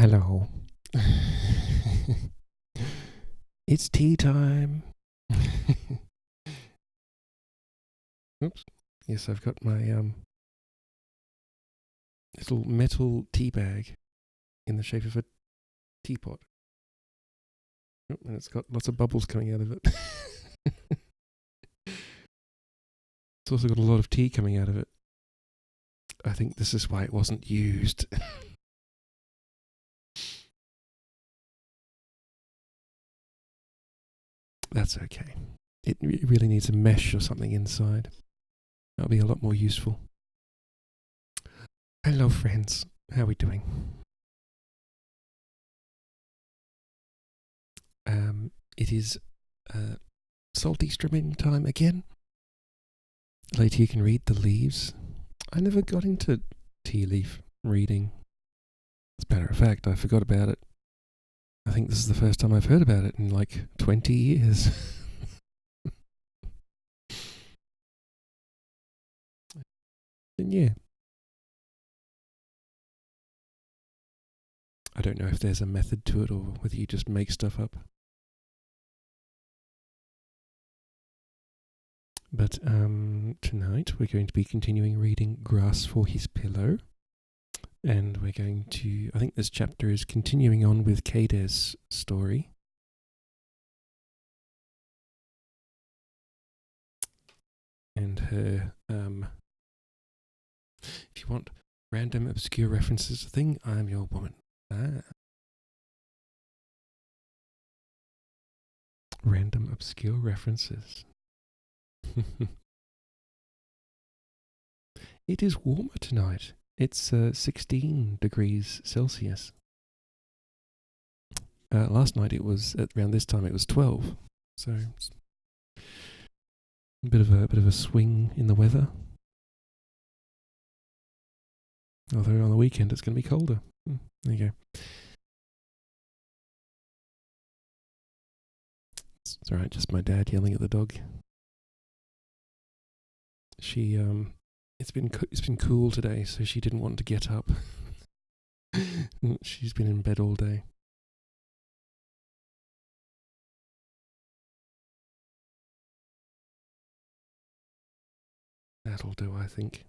Hello. It's tea time. Oops. Yes, I've got my little metal tea bag in the shape of a teapot. Oh, and it's got lots of bubbles coming out of it. It's also got a lot of tea coming out of it. I think this is why it wasn't used. That's okay. It really needs a mesh or something inside. That'll be a lot more useful. Hello, friends. How are we doing? It is salty strimming time again. Later you can read the leaves. I never got into tea leaf reading. As a matter of fact, I forgot about it. I think this is the first time I've heard about it in like 20 years. And yeah. I don't know if there's a method to it or whether you just make stuff up. But tonight we're going to be continuing reading Grass for His Pillow. And we're going to, I think this chapter is continuing on with Kade's story. And her, if you want random obscure references thing, I'm your woman. Random obscure references. It is warmer tonight. It's 16 degrees Celsius. Last night it was around this time it was 12. So it's a bit of a swing in the weather. Although on the weekend it's going to be colder. There you go. It's alright, just my dad yelling at the dog. She it's been cool today, so she didn't want to get up. She's been in bed all day. That'll do, I think.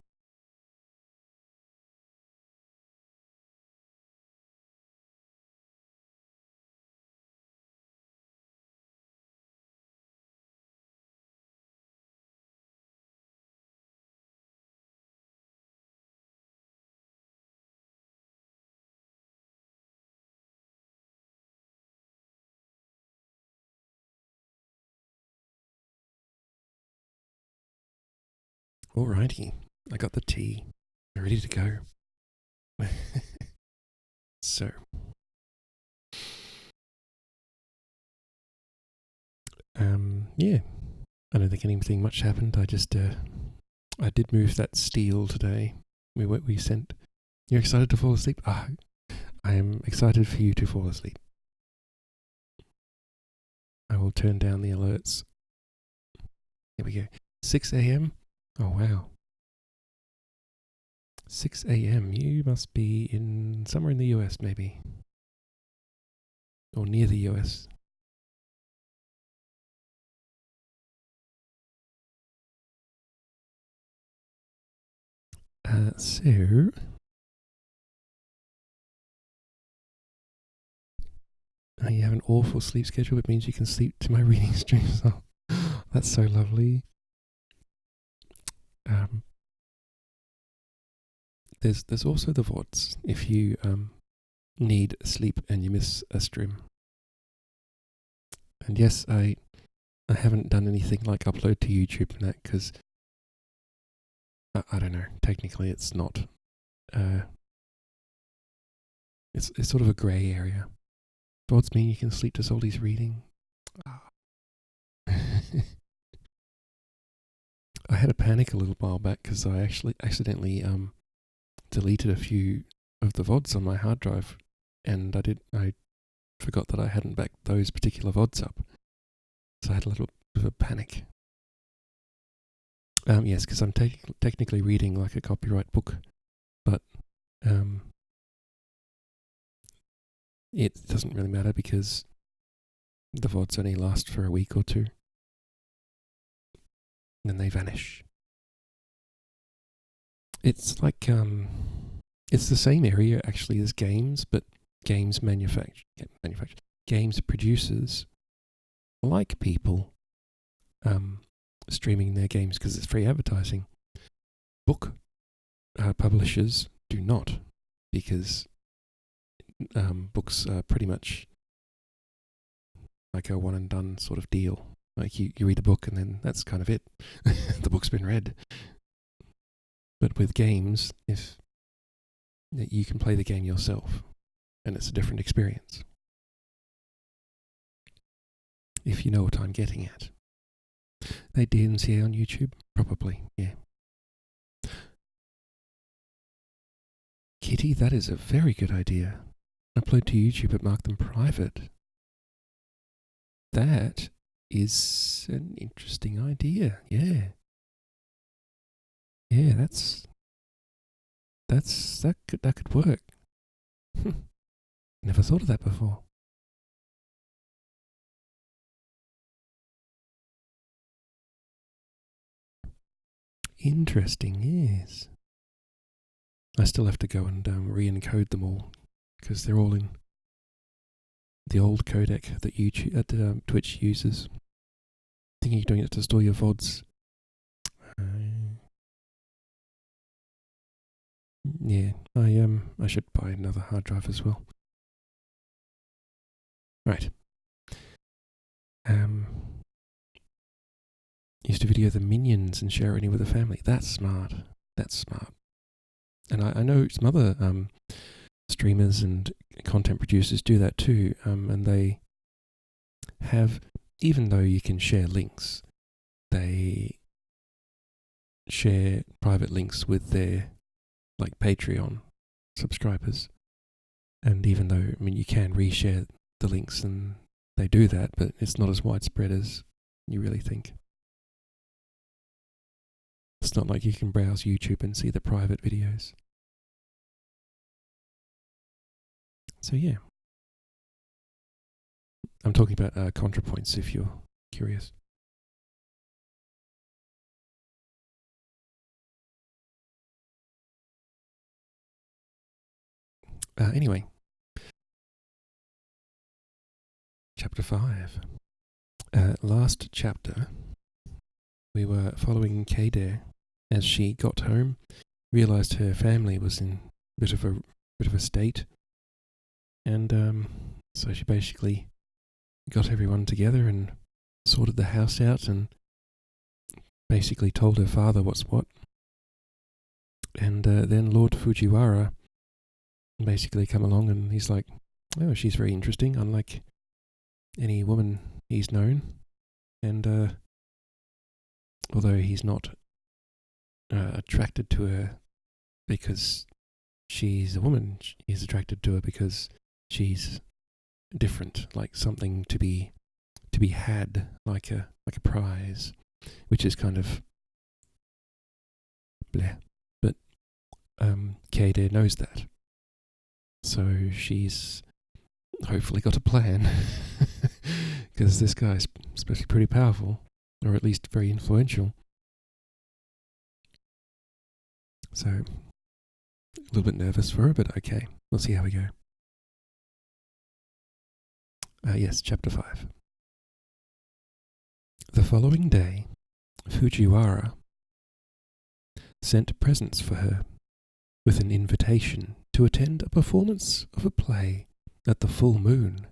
Alrighty, I got the tea. I'm ready to go. So, yeah, I don't think anything much happened. I just, I did move that steel today. We sent. You're excited to fall asleep? I am excited for you to fall asleep. I will turn down the alerts. Here we go. 6 a.m. Oh wow. 6 a.m. You must be in somewhere in the US, maybe, or near the US. So you have an awful sleep schedule. It means you can sleep to my reading streams. Oh, that's so lovely. There's also the VODs if you need sleep and you miss a stream. And yes, I haven't done anything like upload to YouTube and that because I don't know. Technically, it's not. It's sort of a grey area. VODs mean you can sleep to Zoldy's reading. I had a panic a little while back because I actually accidentally deleted a few of the VODs on my hard drive, and I forgot that I hadn't backed those particular VODs up, so I had a little bit of a panic. Yes, because I'm technically reading like a copyright book, but it doesn't really matter because the VODs only last for a week or two. Then they vanish. It's like, it's the same area actually as games, but games games producers like people streaming their games because it's free advertising. Book publishers do not, because books are pretty much like a one and done sort of deal. Like you read a book and then that's kind of it. The book's been read. But with games, if you can play the game yourself, and it's a different experience. If you know what I'm getting at. They DMCA on YouTube? Probably, yeah. Kitty, that is a very good idea. Upload to YouTube but mark them private. That is an interesting idea, yeah. Yeah, that could work. Never thought of that before. Interesting, yes. I still have to go and re-encode them all because they're all in the old codec that YouTube, Twitch uses. Thinking you're doing it to store your VODs. Yeah, I should buy another hard drive as well. Right. Used to video the minions and share it with the family. That's smart. That's smart. And I know some other streamers and content producers do that too. And they have, even though you can share links, they share private links with their like Patreon subscribers. And even though, you can reshare the links and they do that, but it's not as widespread as you really think. It's not like you can browse YouTube and see the private videos. So yeah. I'm talking about ContraPoints if you're curious. Anyway. Chapter 5. Last chapter, we were following Kader as she got home, realised her family was in a bit of a state, and so she basically got everyone together and sorted the house out and basically told her father what's what. And then Lord Fujiwara basically come along and he's like, oh, she's very interesting, unlike any woman he's known. And although he's not attracted to her because she's a woman, he's attracted to her because she's different, like something to be had, like a prize, which is kind of bleh. But Kader knows that, so she's hopefully got a plan, because this guy's especially pretty powerful, or at least very influential. So, a little bit nervous for her, but okay, we'll see how we go. Yes, chapter 5. The following day, Fujiwara sent presents for her, with an invitation to attend a performance of a play at the full moon.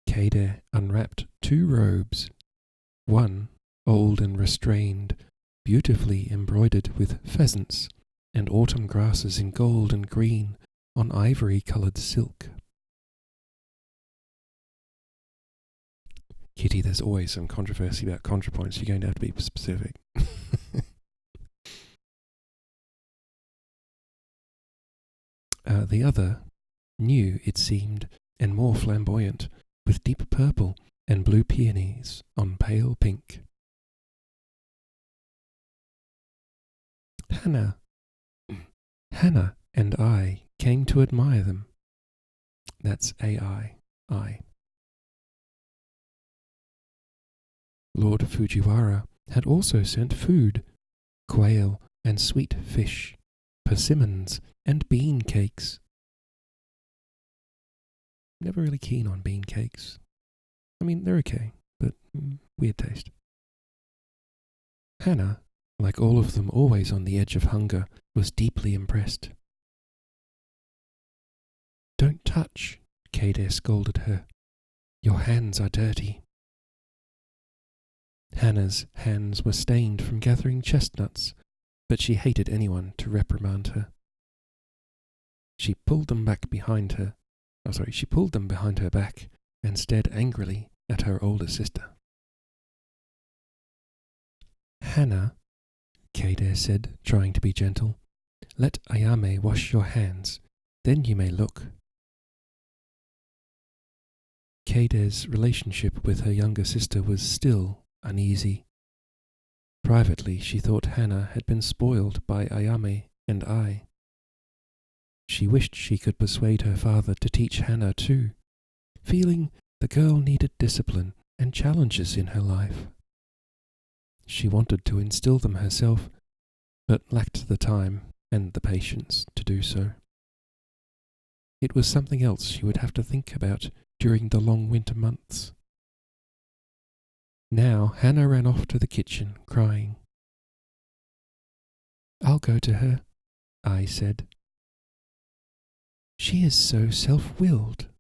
Kader unwrapped 2 robes, one old and restrained, beautifully embroidered with pheasants and autumn grasses in gold and green on ivory-coloured silk. Kitty, there's always some controversy about ContraPoints. You're going to have to be specific. The other, new it seemed, and more flamboyant, with deep purple and blue peonies on pale pink. Hannah and I came to admire them. That's AI. I. Lord Fujiwara had also sent food, quail and sweet fish, persimmons and bean cakes. Never really keen on bean cakes. I mean, they're okay, but weird taste. Hannah, like all of them always on the edge of hunger, was deeply impressed. "Don't touch," Kaede scolded her. "Your hands are dirty." Hannah's hands were stained from gathering chestnuts, but she hated anyone to reprimand her. She pulled them behind her back and stared angrily at her older sister. "Hannah," Kaede said, trying to be gentle, "let Ayame wash your hands, then you may look." Kaide's relationship with her younger sister was still uneasy. Privately, she thought Hannah had been spoiled by Ayame and I. She wished she could persuade her father to teach Hannah too, feeling the girl needed discipline and challenges in her life. She wanted to instill them herself, but lacked the time and the patience to do so. It was something else she would have to think about during the long winter months. Now Hannah ran off to the kitchen, crying. "I'll go to her," I said. "She is so self-willed,"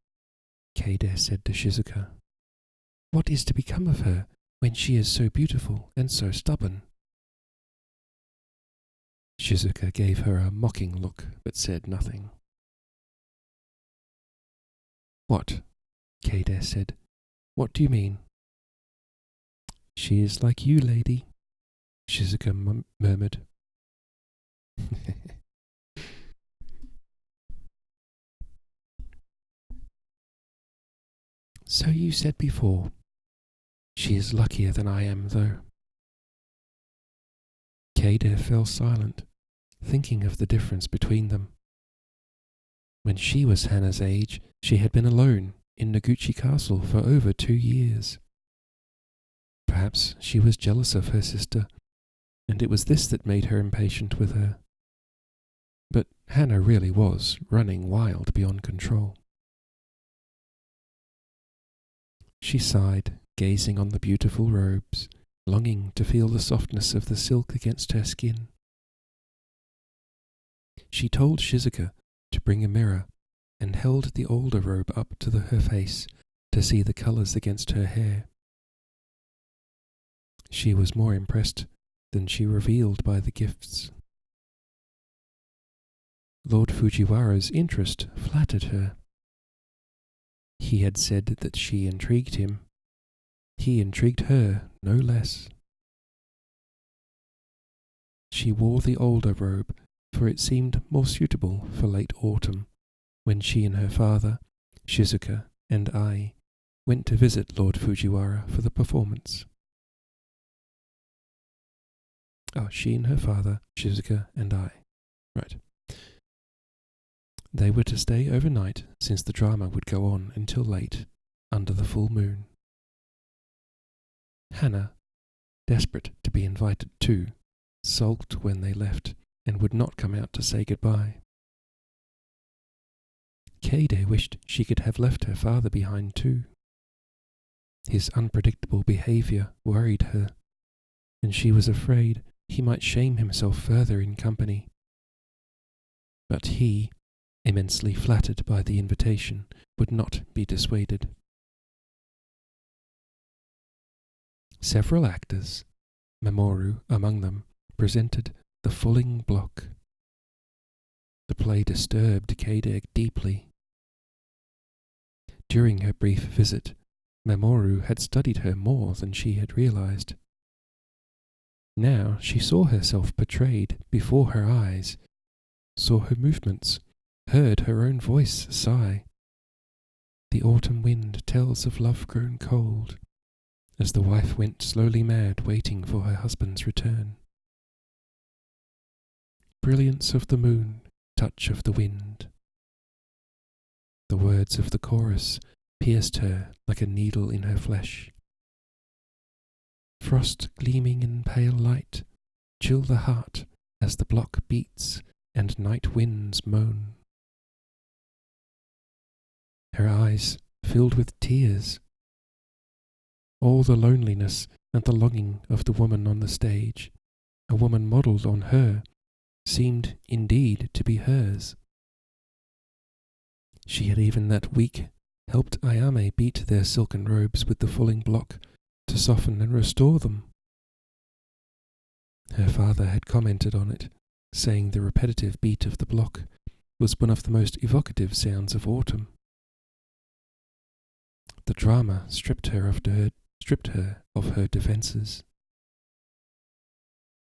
Kaede said to Shizuka. "What is to become of her when she is so beautiful and so stubborn?" Shizuka gave her a mocking look, but said nothing. "What?" Kaede said. "What do you mean?" "She is like you, lady," Shizuka murmured. "So you said before. She is luckier than I am, though." Kaede fell silent, thinking of the difference between them. When she was Hannah's age, she had been alone in Noguchi Castle for over 2 years. Perhaps she was jealous of her sister, and it was this that made her impatient with her. But Hannah really was running wild beyond control. She sighed, gazing on the beautiful robes, longing to feel the softness of the silk against her skin. She told Shizuka to bring a mirror and held the older robe up to her face to see the colours against her hair. She was more impressed than she revealed by the gifts. Lord Fujiwara's interest flattered her. He had said that she intrigued him. He intrigued her no less. She wore the older robe, for it seemed more suitable for late autumn, when she and her father, Shizuka, and I went to visit Lord Fujiwara for the performance. Oh, she and her father, Shizuka, and I. Right. They were to stay overnight, since the drama would go on until late, under the full moon. Hannah, desperate to be invited too, sulked when they left and would not come out to say goodbye. Kaede wished she could have left her father behind too. His unpredictable behaviour worried her, and she was afraid he might shame himself further in company. But he, immensely flattered by the invitation, would not be dissuaded. Several actors, Mamoru among them, presented The Falling Block. The play disturbed Kaede deeply. During her brief visit, Mamoru had studied her more than she had realized. Now she saw herself portrayed before her eyes, saw her movements, heard her own voice sigh. The autumn wind tells of love grown cold, as the wife went slowly mad waiting for her husband's return. Brilliance of the moon, touch of the wind. The words of the chorus pierced her like a needle in her flesh. Frost gleaming in pale light, chill the heart as the block beats and night winds moan. Her eyes filled with tears. All the loneliness and the longing of the woman on the stage, a woman modelled on her, seemed indeed to be hers. She had even that week helped Ayame beat their silken robes with the falling block to soften and restore them. Her father had commented on it, saying the repetitive beat of the block was one of the most evocative sounds of autumn. The drama stripped her of her defences.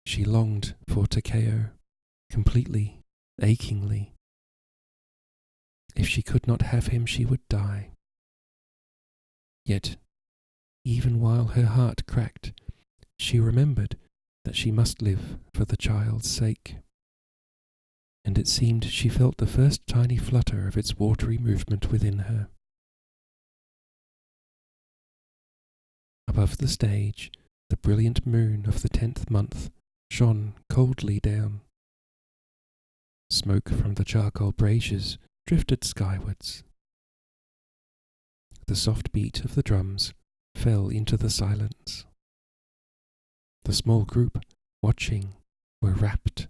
She longed for Takeo, completely, achingly. If she could not have him, she would die. Yet, even while her heart cracked, she remembered that she must live for the child's sake. And it seemed she felt the first tiny flutter of its watery movement within her. Above the stage, the brilliant moon of the 10th month shone coldly down. Smoke from the charcoal braziers drifted skywards. The soft beat of the drums fell into the silence. The small group, watching, were rapt,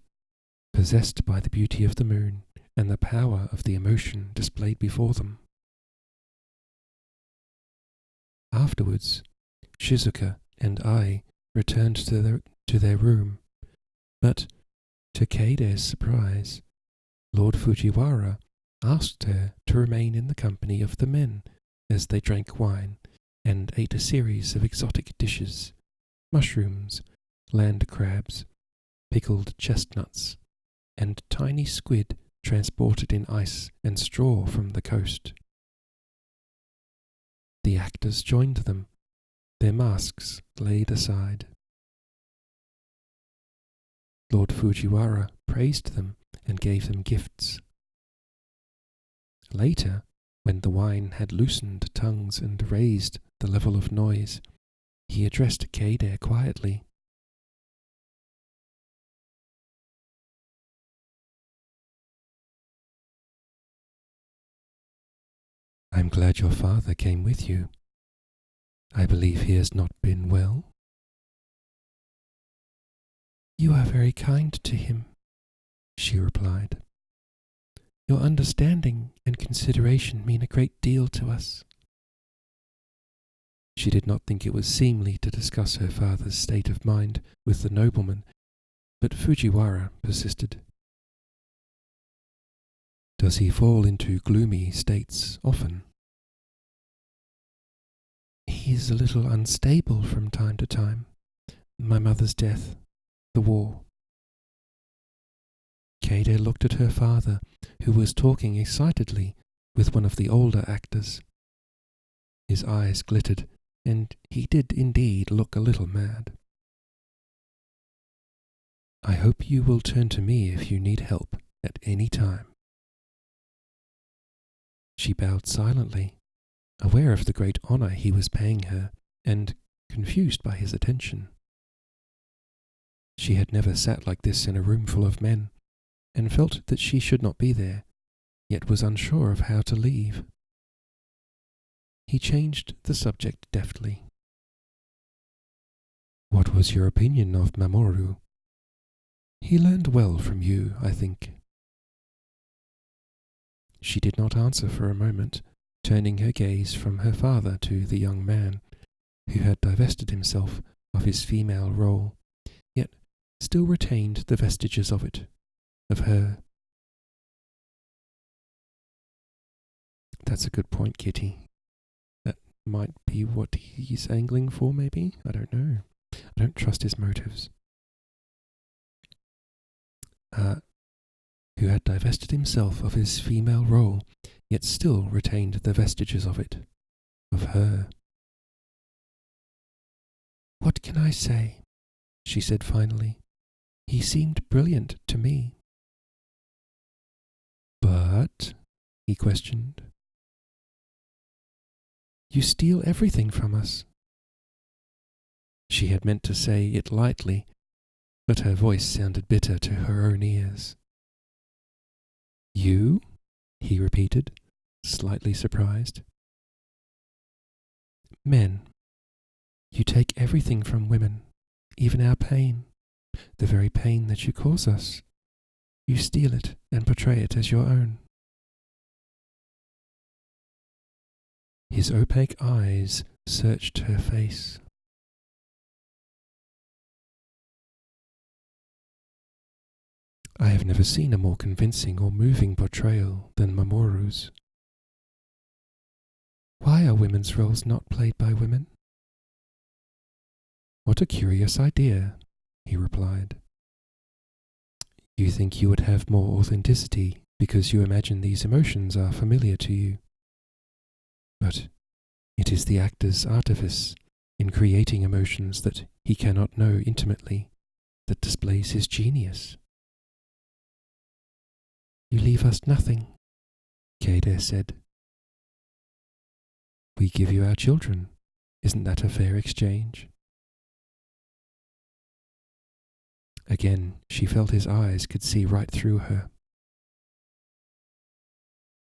possessed by the beauty of the moon and the power of the emotion displayed before them. Afterwards, Shizuka and I returned to their room, but, to Keide's surprise, Lord Fujiwara asked her to remain in the company of the men as they drank wine and ate a series of exotic dishes, mushrooms, land crabs, pickled chestnuts, and tiny squid transported in ice and straw from the coast. The actors joined them, their masks laid aside. Lord Fujiwara praised them and gave them gifts. Later, when the wine had loosened tongues and raised the level of noise, he addressed Keide quietly. "I'm glad your father came with you. I believe he has not been well." "You are very kind to him," she replied. "Your understanding and consideration mean a great deal to us." She did not think it was seemly to discuss her father's state of mind with the nobleman, but Fujiwara persisted. "Does he fall into gloomy states often?" "He is a little unstable from time to time. My mother's death, the war." Keide looked at her father, who was talking excitedly with one of the older actors. His eyes glittered, and he did indeed look a little mad. "I hope you will turn to me if you need help at any time." She bowed silently, aware of the great honour he was paying her, and confused by his attention. She had never sat like this in a room full of men, and felt that she should not be there, yet was unsure of how to leave. He changed the subject deftly. "What was your opinion of Mamoru? He learned well from you, I think." She did not answer for a moment, turning her gaze from her father to the young man, who had divested himself of his female role, yet still retained the vestiges of it, of her. "That's a good point, Kitty. That might be what he's angling for, maybe? I don't know. I don't trust his motives." Who had divested himself of his female role, yet still retained the vestiges of it, of her. "What can I say?" she said finally. "He seemed brilliant to me." "But?" he questioned. You steal everything from us." She had meant to say it lightly, but her voice sounded bitter to her own ears. "You?" he repeated, slightly surprised. "Men. You take everything from women, even our pain, the very pain that you cause us. You steal it and portray it as your own." His opaque eyes searched her face. "I have never seen a more convincing or moving portrayal than Mamoru's." "Why are women's roles not played by women?" "What a curious idea," he replied. "You think you would have more authenticity because you imagine these emotions are familiar to you. But it is the actor's artifice in creating emotions that he cannot know intimately that displays his genius." "You leave us nothing," Kaede said. "We give you our children. Isn't that a fair exchange?" Again, she felt his eyes could see right through her.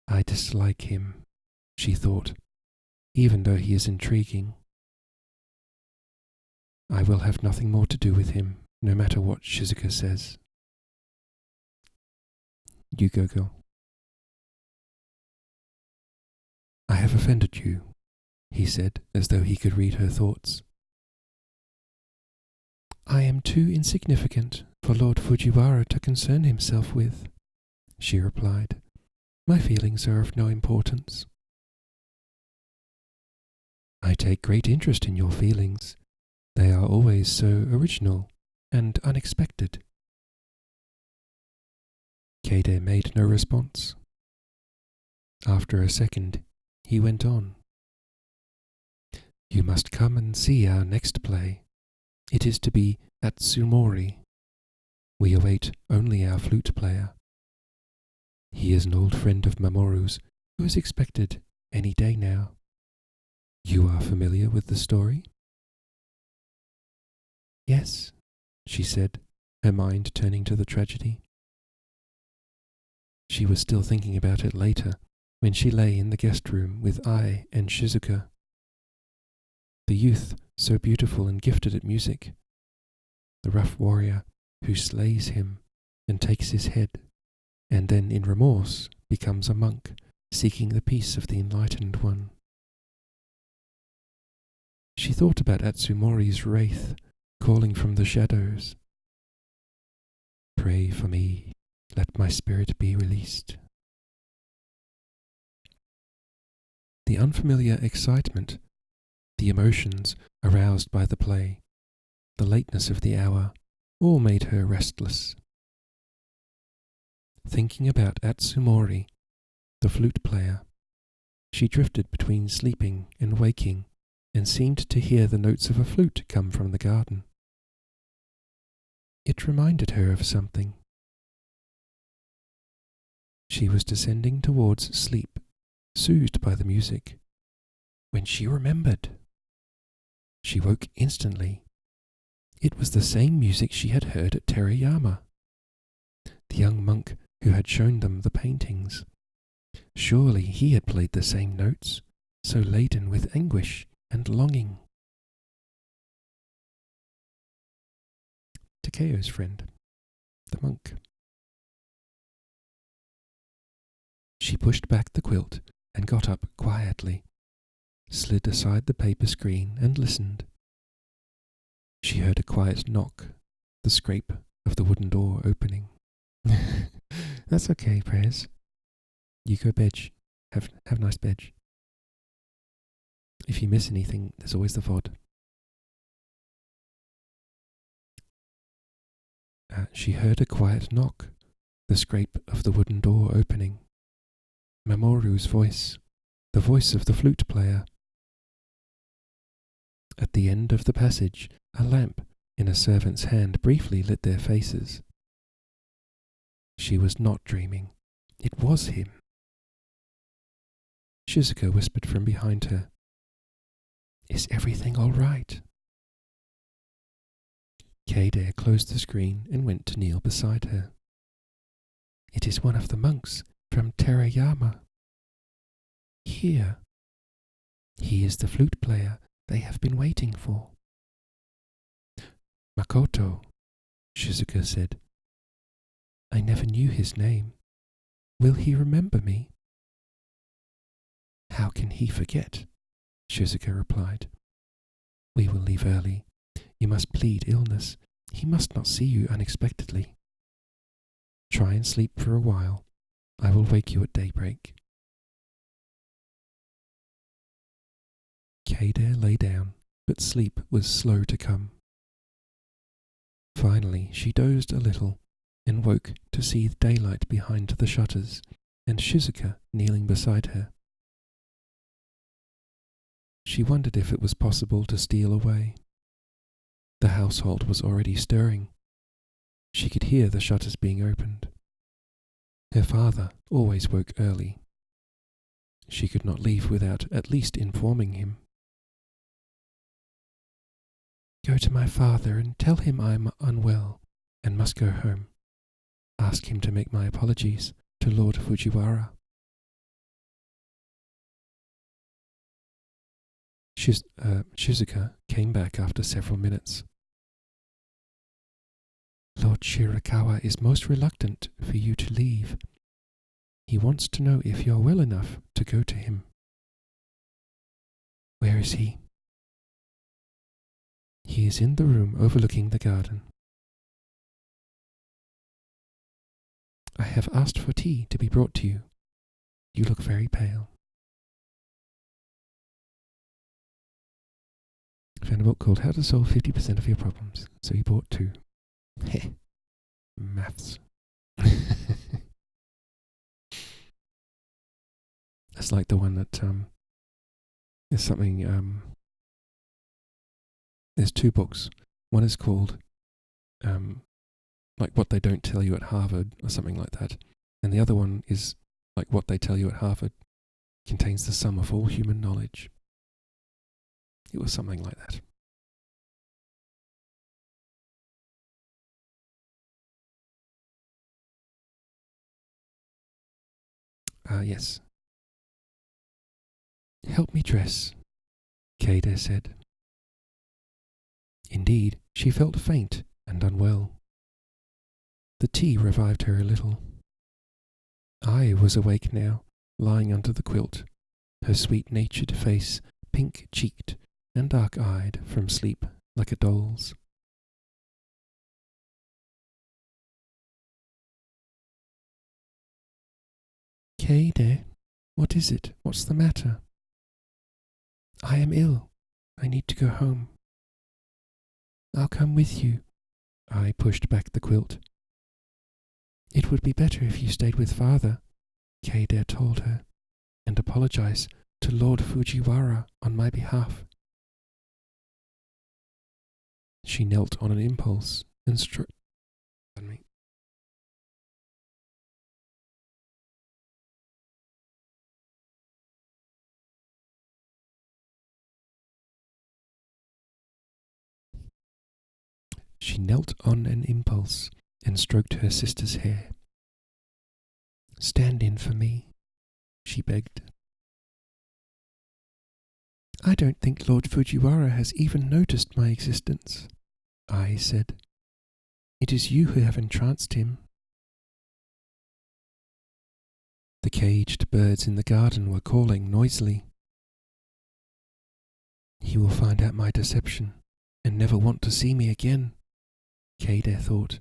"I dislike him," she thought, "even though he is intriguing. I will have nothing more to do with him, no matter what Shizuka says." "You go, girl." "I have offended you," he said, as though he could read her thoughts. "I am too insignificant for Lord Fujiwara to concern himself with," she replied. "My feelings are of no importance." "I take great interest in your feelings. They are always so original and unexpected." Kaede made no response. After a second, he went on. "You must come and see our next play. It is to be at Tsumori. We await only our flute player. He is an old friend of Mamoru's who is expected any day now. You are familiar with the story?" "Yes," she said, her mind turning to the tragedy. She was still thinking about it later, when she lay in the guest room with Ai and Shizuka. The youth, so beautiful and gifted at music. The rough warrior who slays him and takes his head, and then in remorse becomes a monk seeking the peace of the enlightened one. She thought about Atsumori's wraith calling from the shadows. "Pray for me, let my spirit be released." The unfamiliar excitement, the emotions aroused by the play, the lateness of the hour, all made her restless. Thinking about Atsumori, the flute player, she drifted between sleeping and waking and seemed to hear the notes of a flute come from the garden. It reminded her of something. She was descending towards sleep, soothed by the music, when she remembered. She woke instantly. It was the same music she had heard at Terayama. The young monk who had shown them the paintings. Surely he had played the same notes, so laden with anguish and longing. Takeo's friend, the monk. She pushed back the quilt and got up quietly, slid aside the paper screen and listened. She heard a quiet knock, the scrape of the wooden door opening. "That's okay, Prayers. You go bed. Have nice bed. If you miss anything, there's always the VOD." She heard a quiet knock, the scrape of the wooden door opening. Mamoru's voice, the voice of the flute player. At the end of the passage, a lamp in a servant's hand briefly lit their faces. She was not dreaming. It was him. Shizuka whispered from behind her, Is everything all right? Kaede closed the screen and went to kneel beside her. It is one of the monks from Terayama. Here. He is the flute player they have been waiting for. Makoto, Shizuka said. I never knew his name. Will he remember me? How can he forget? Shizuka replied. We will leave early. You must plead illness. He must not see you unexpectedly. Try and sleep for a while. I will wake you at daybreak. Kaede lay down, but sleep was slow to come. Finally, she dozed a little and woke to see the daylight behind the shutters and Shizuka kneeling beside her. She wondered if it was possible to steal away. The household was already stirring. She could hear the shutters being opened. Her father always woke early. She could not leave without at least informing him. Go to my father and tell him I am unwell and must go home. Ask him to make my apologies to Lord Fujiwara. Shizuka came back after several minutes. Lord Shirakawa is most reluctant for you to leave. He wants to know if you are well enough to go to him. Where is he? He is in the room overlooking the garden. I have asked for tea to be brought to you. You look very pale. I found a book called How to Solve 50% of Your Problems, so he bought 2. Heh. Maths. That's like the one that, there's something, there's 2 books. One is called, like What They Don't Tell You at Harvard, or something like that. And the other one is, like What They Tell You at Harvard contains the sum of all human knowledge. It was something like that. Yes. Help me dress, Kaede said. Indeed, she felt faint and unwell. The tea revived her a little. I was awake now, lying under the quilt, her sweet-natured face pink-cheeked and dark-eyed from sleep like a doll's. Kaede, what is it? What's the matter? I am ill. I need to go home. I'll come with you. I pushed back the quilt. It would be better if you stayed with father, Kaede told her, and apologize to Lord Fujiwara on my behalf. She knelt on an impulse and She knelt on an impulse and stroked her sister's hair. Stand in for me, she begged. I don't think Lord Fujiwara has even noticed my existence, I said. It is you who have entranced him. The caged birds in the garden were calling noisily. He will find out my deception and never want to see me again, Kaede thought,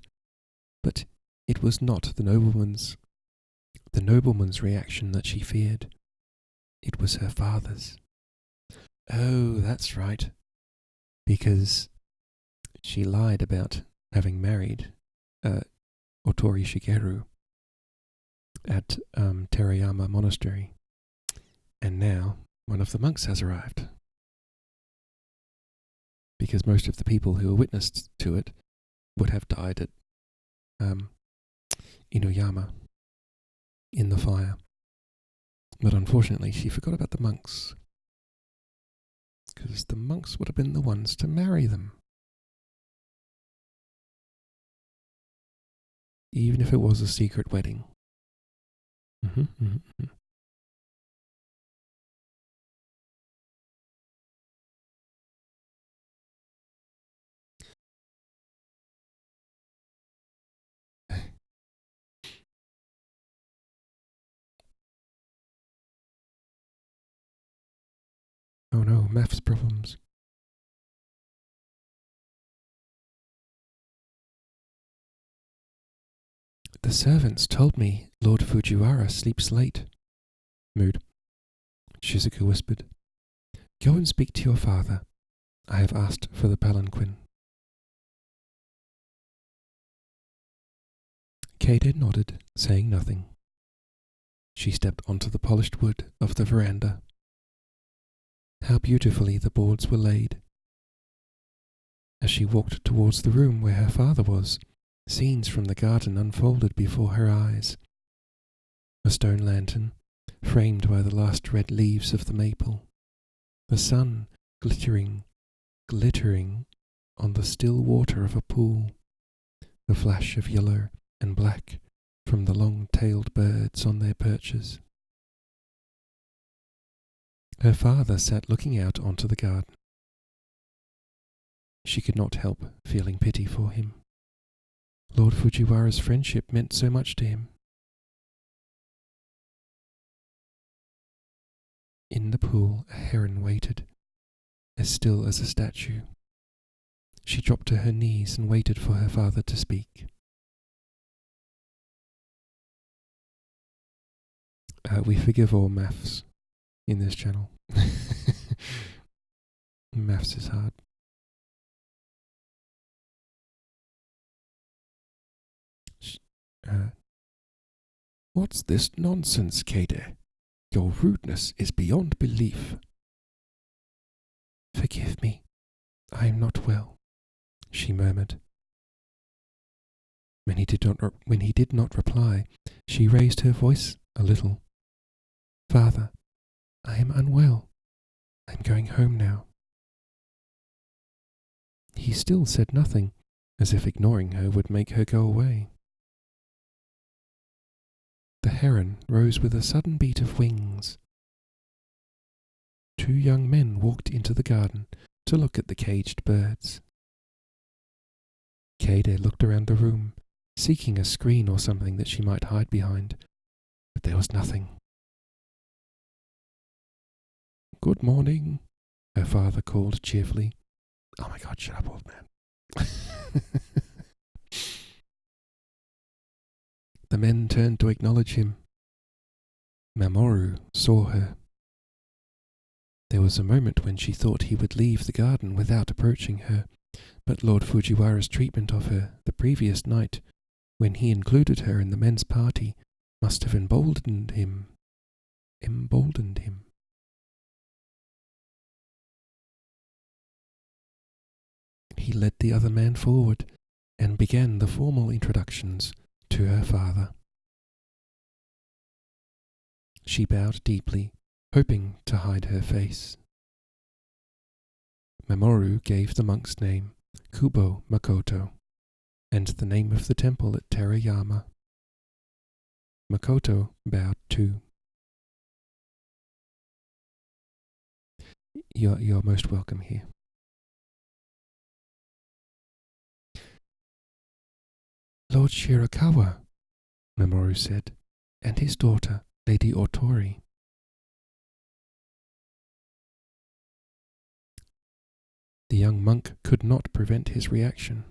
but it was not the nobleman's reaction that she feared. It was her father's. Oh, that's right. Because she lied about having married Otori Shigeru at Terayama Monastery. And now one of the monks has arrived. Because most of the people who were witness to it would have died at Inuyama in the fire. But unfortunately, she forgot about the monks. because the monks would have been the ones to marry them. Even if it was a secret wedding. Oh no, maths problems. The servants told me Lord Fujiwara sleeps late. Mood. Shizuka whispered. Go and speak to your father. I have asked for the palanquin. Kade nodded, saying nothing. She stepped onto the polished wood of the veranda. How beautifully the boards were laid. As she walked towards the room where her father was, scenes from the garden unfolded before her eyes. A stone lantern, framed by the last red leaves of the maple. The sun glittering on the still water of a pool. The flash of yellow and black from the long-tailed birds on their perches. Her father sat looking out onto the garden. She could not help feeling pity for him. Lord Fujiwara's friendship meant so much to him. In the pool, a heron waited, as still as a statue. She dropped to her knees and waited for her father to speak. We forgive all maths in this channel. Maths is hard. What's this nonsense, Kade? Your rudeness is beyond belief. Forgive me. I am not well, she murmured. When he did not reply, she raised her voice a little. Father, I am unwell. I'm going home now. He still said nothing, as if ignoring her would make her go away. The heron rose with a sudden beat of wings. 2 young men walked into the garden to look at the caged birds. Kade looked around the room, seeking a screen or something that she might hide behind, but there was nothing. Good morning, her father called cheerfully. Oh my God, shut up, old man. The men turned to acknowledge him. Mamoru saw her. There was a moment when she thought he would leave the garden without approaching her, but Lord Fujiwara's treatment of her the previous night, when he included her in the men's party, must have emboldened him. He led the other man forward and began the formal introductions to her father. She bowed deeply, hoping to hide her face. Mamoru gave the monk's name, Kubo Makoto, and the name of the temple at Terayama. Makoto bowed too. You're most welcome here. Lord Shirakawa, Mamoru said, and his daughter, Lady Otori. The young monk could not prevent his reaction.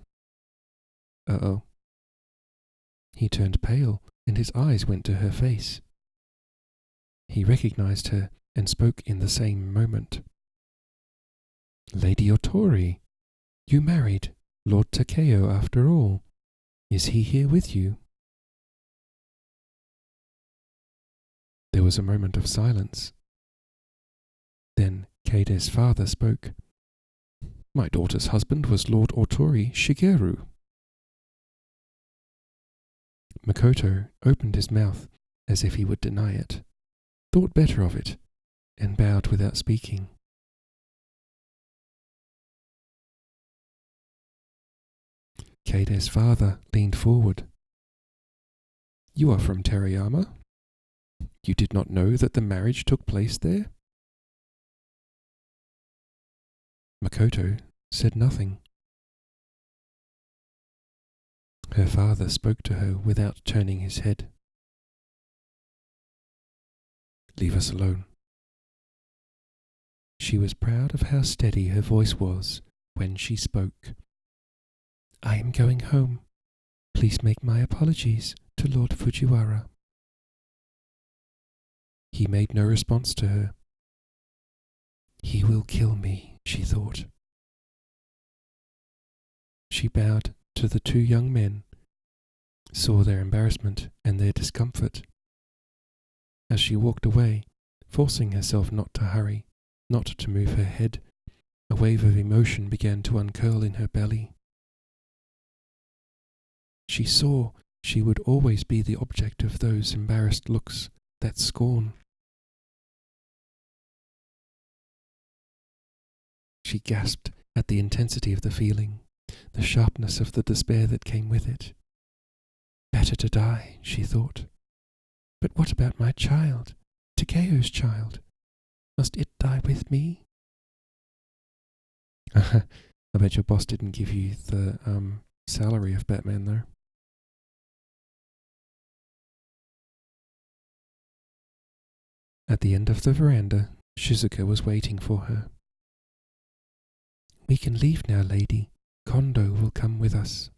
Uh-oh. He turned pale, and his eyes went to her face. He recognized her and spoke in the same moment. Lady Otori, you married Lord Takeo after all. Is he here with you? There was a moment of silence. Then Kade's father spoke. My daughter's husband was Lord Otori Shigeru. Makoto opened his mouth as if he would deny it, thought better of it, and bowed without speaking. Keide's father leaned forward. You are from Terayama? You did not know that the marriage took place there? Makoto said nothing. Her father spoke to her without turning his head. Leave us alone. She was proud of how steady her voice was when she spoke. I am going home. Please make my apologies to Lord Fujiwara. He made no response to her. He will kill me, she thought. She bowed to the two young men, saw their embarrassment and their discomfort. As she walked away, forcing herself not to hurry, not to move her head, a wave of emotion began to uncurl in her belly. She saw she would always be the object of those embarrassed looks, that scorn. She gasped at the intensity of the feeling, the sharpness of the despair that came with it. Better to die, she thought. But what about my child, Takeo's child? Must it die with me? I bet your boss didn't give you the salary of Batman, though. At the end of the veranda, Shizuka was waiting for her. We can leave now, lady. Kondo will come with us.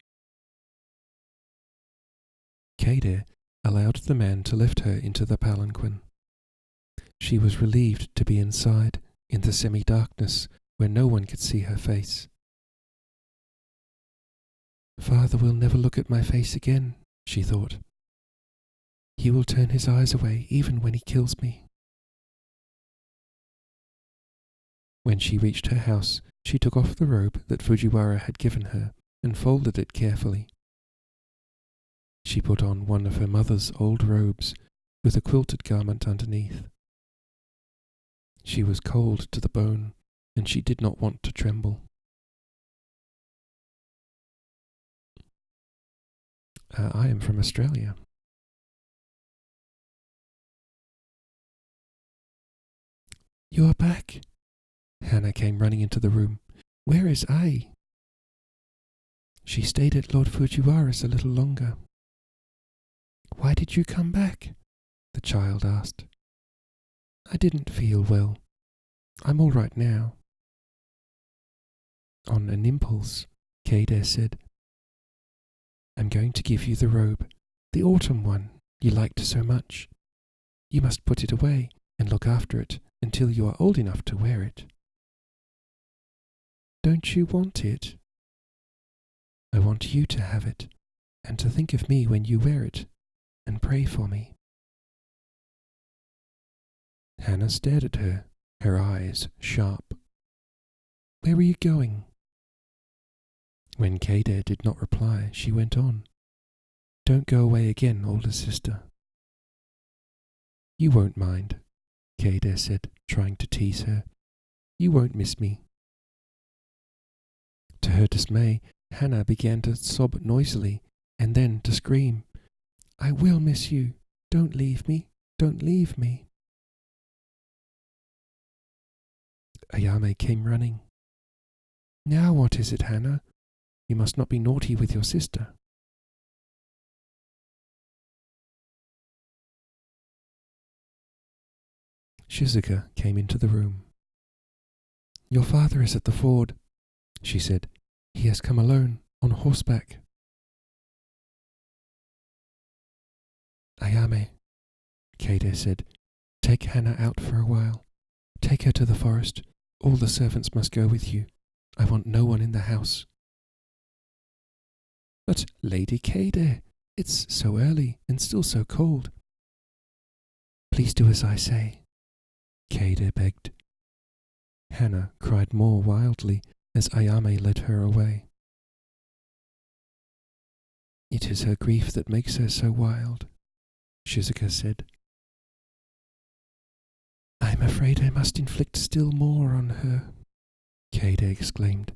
Keide allowed the man to lift her into the palanquin. She was relieved to be inside, in the semi-darkness, where no one could see her face. Father will never look at my face again, she thought. He will turn his eyes away even when he kills me. When she reached her house, she took off the robe that Fujiwara had given her and folded it carefully. She put on one of her mother's old robes with a quilted garment underneath. She was cold to the bone, and she did not want to tremble. I am from Australia. You are back. Hannah came running into the room. Where is Ai? She stayed at Lord Fujiwara's a little longer. Why did you come back? The child asked. I didn't feel well. I'm all right now. On an impulse, Keide said, I'm going to give you the robe, the autumn one you liked so much. You must put it away and look after it until you are old enough to wear it. Don't you want it? I want you to have it, and to think of me when you wear it, and pray for me. Hannah stared at her, her eyes sharp. Where were you going? When Keide did not reply, she went on. Don't go away again, older sister. You won't mind, Keide said, trying to tease her. You won't miss me. To her dismay, Hannah began to sob noisily and then to scream. I will miss you. Don't leave me. Don't leave me. Ayame came running. Now what is it, Hannah? You must not be naughty with your sister. Shizuka came into the room. Your father is at the ford, she said. He has come alone, on horseback. Ayame, Keide said, take Hannah out for a while. Take her to the forest. All the servants must go with you. I want no one in the house. But, Lady Keide, it's so early and still so cold. Please do as I say, Keide begged. Hannah cried more wildly as Ayame led her away. It is her grief that makes her so wild, Shizuka said. I'm afraid I must inflict still more on her, Keide exclaimed.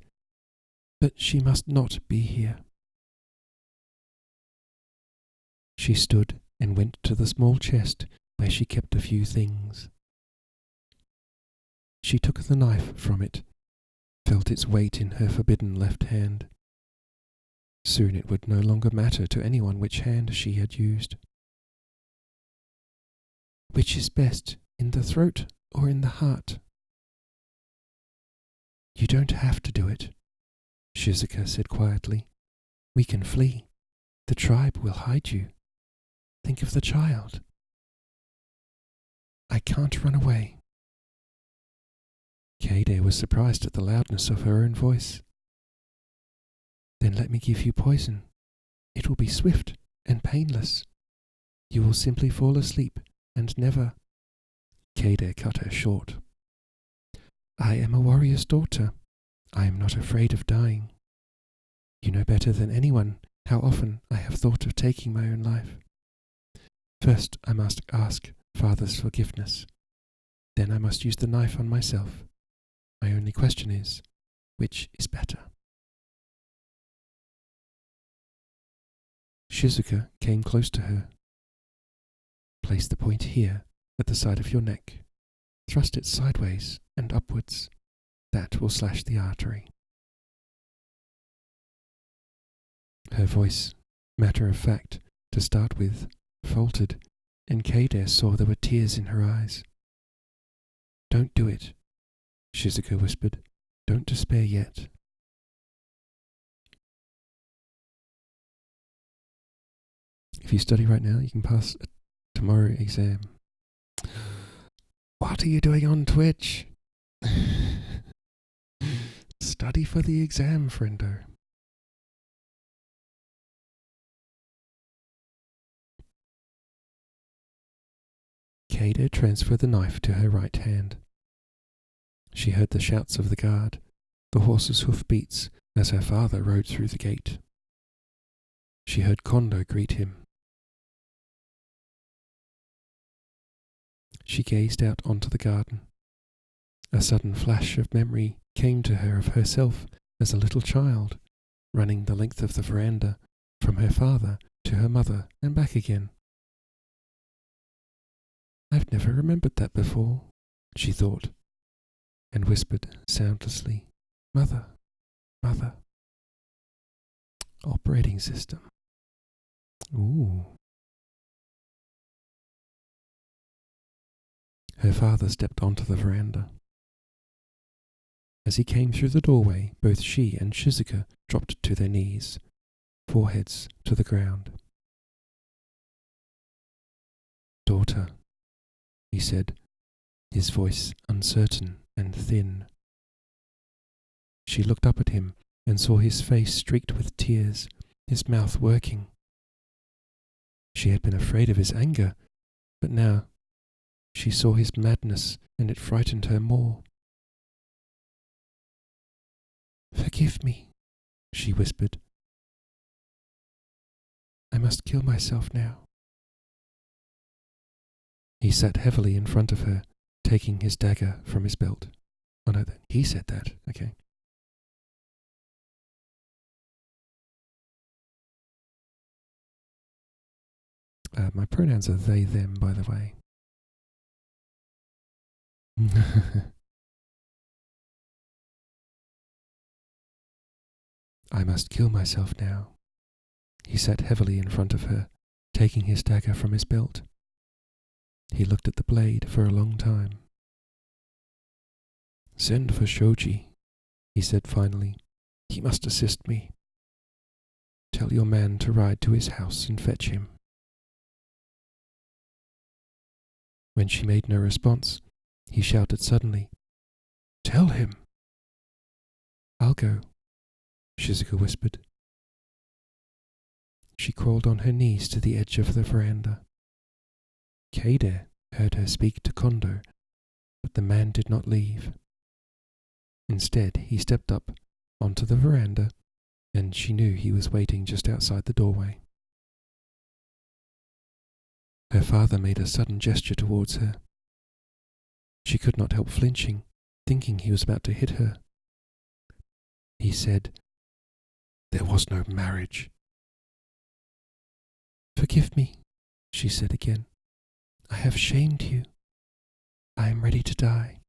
But she must not be here. She stood and went to the small chest where she kept a few things. She took the knife from it, felt its weight in her forbidden left hand. Soon it would no longer matter to anyone which hand she had used. Which is best, in the throat or in the heart? You don't have to do it, Shizuka said quietly. We can flee. The tribe will hide you. Think of the child. I can't run away. Keide was surprised at the loudness of her own voice. Then let me give you poison. It will be swift and painless. You will simply fall asleep and never... Keide cut her short. I am a warrior's daughter. I am not afraid of dying. You know better than anyone how often I have thought of taking my own life. First I must ask Father's forgiveness. Then I must use the knife on myself. My only question is, which is better? Shizuka came close to her. Place the point here, at the side of your neck. Thrust it sideways and upwards. That will slash the artery. Her voice, matter of fact, to start with, faltered, and Keide saw there were tears in her eyes. Don't do it, Shizuka whispered. Don't despair yet. If you study right now, you can pass a tomorrow exam. What are you doing on Twitch? Study for the exam, friendo. Keide transferred the knife to her right hand. She heard the shouts of the guard, the horse's hoof-beats as her father rode through the gate. She heard Kondo greet him. She gazed out onto the garden. A sudden flash of memory came to her of herself as a little child, running the length of the veranda, from her father to her mother and back again. I've never remembered that before, she thought, and whispered soundlessly, Mother, Mother. Operating system. Ooh. Her father stepped onto the veranda. As he came through the doorway, both she and Shizuka dropped to their knees, foreheads to the ground. Daughter, he said, his voice uncertain and thin. She looked up at him and saw his face streaked with tears, his mouth working. She had been afraid of his anger, but now she saw his madness and it frightened her more. Forgive me, she whispered. I must kill myself now. He sat heavily in front of her, taking his dagger from his belt. Oh no, he said that. Okay. My pronouns are they, them, by the way. I must kill myself now. He sat heavily in front of her, taking his dagger from his belt. He looked at the blade for a long time. Send for Shoji, he said finally. He must assist me. Tell your man to ride to his house and fetch him. When she made no response, he shouted suddenly, Tell him! I'll go, Shizuka whispered. She crawled on her knees to the edge of the veranda. Keide heard her speak to Kondo, but the man did not leave. Instead, he stepped up onto the veranda, and she knew he was waiting just outside the doorway. Her father made a sudden gesture towards her. She could not help flinching, thinking he was about to hit her. He said, There was no marriage. Forgive me, she said again. I have shamed you. I am ready to die.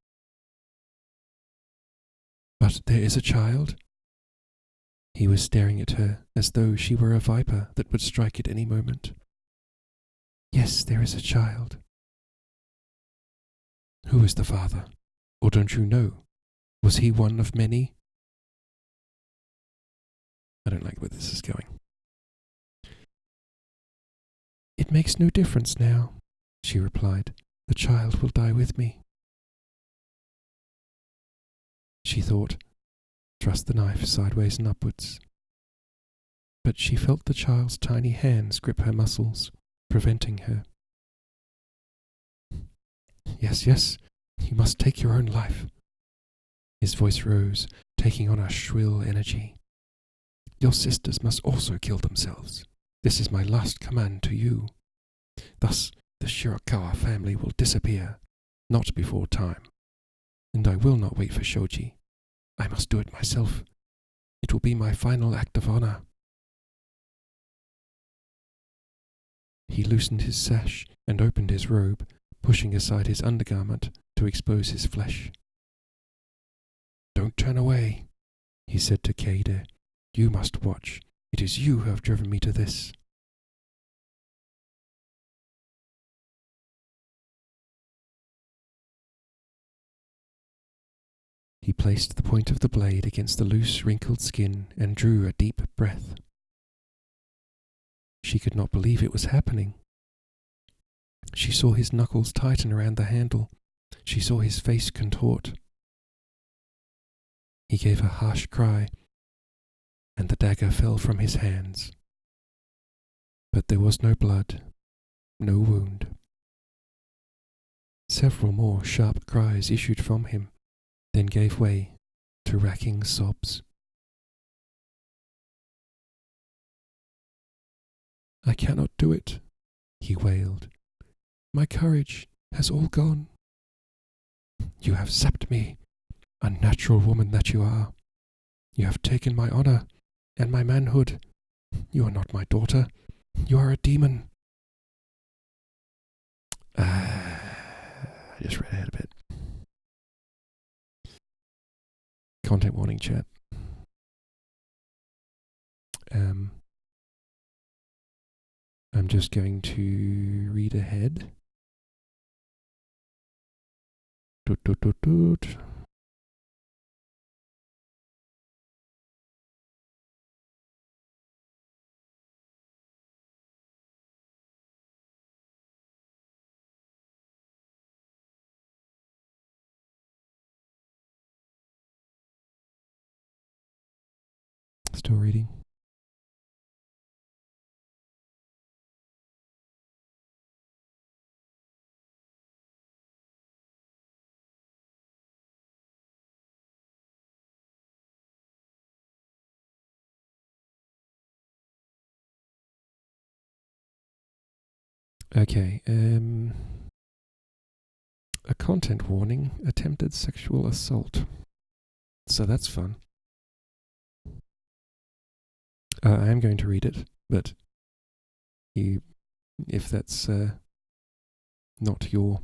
But there is a child? He was staring at her as though she were a viper that would strike at any moment. Yes, there is a child. Who is the father? Or don't you know? Was he one of many? I don't like where this is going. It makes no difference now, she replied. The child will die with me. She thought, thrust the knife sideways and upwards. But she felt the child's tiny hands grip her muscles, preventing her. Yes, yes, you must take your own life. His voice rose, taking on a shrill energy. Your sisters must also kill themselves. This is my last command to you. Thus the Shirakawa family will disappear, not before time. And I will not wait for Shoji. I must do it myself. It will be my final act of honor. He loosened his sash and opened his robe, pushing aside his undergarment to expose his flesh. Don't turn away, he said to Keide. You must watch. It is you who have driven me to this. He placed the point of the blade against the loose, wrinkled skin and drew a deep breath. She could not believe it was happening. She saw his knuckles tighten around the handle. She saw his face contort. He gave a harsh cry, and the dagger fell from his hands. But there was no blood, no wound. Several more sharp cries issued from him, then gave way to racking sobs. I cannot do it, he wailed. My courage has all gone. You have sapped me, unnatural woman that you are. You have taken my honor and my manhood. You are not my daughter. You are a demon. I just read ahead a bit. Content warning, chat. I'm just going to read ahead. Doot, doot, doot, doot. Still reading. Okay, a content warning, attempted sexual assault. So that's fun. I am going to read it, but if that's not your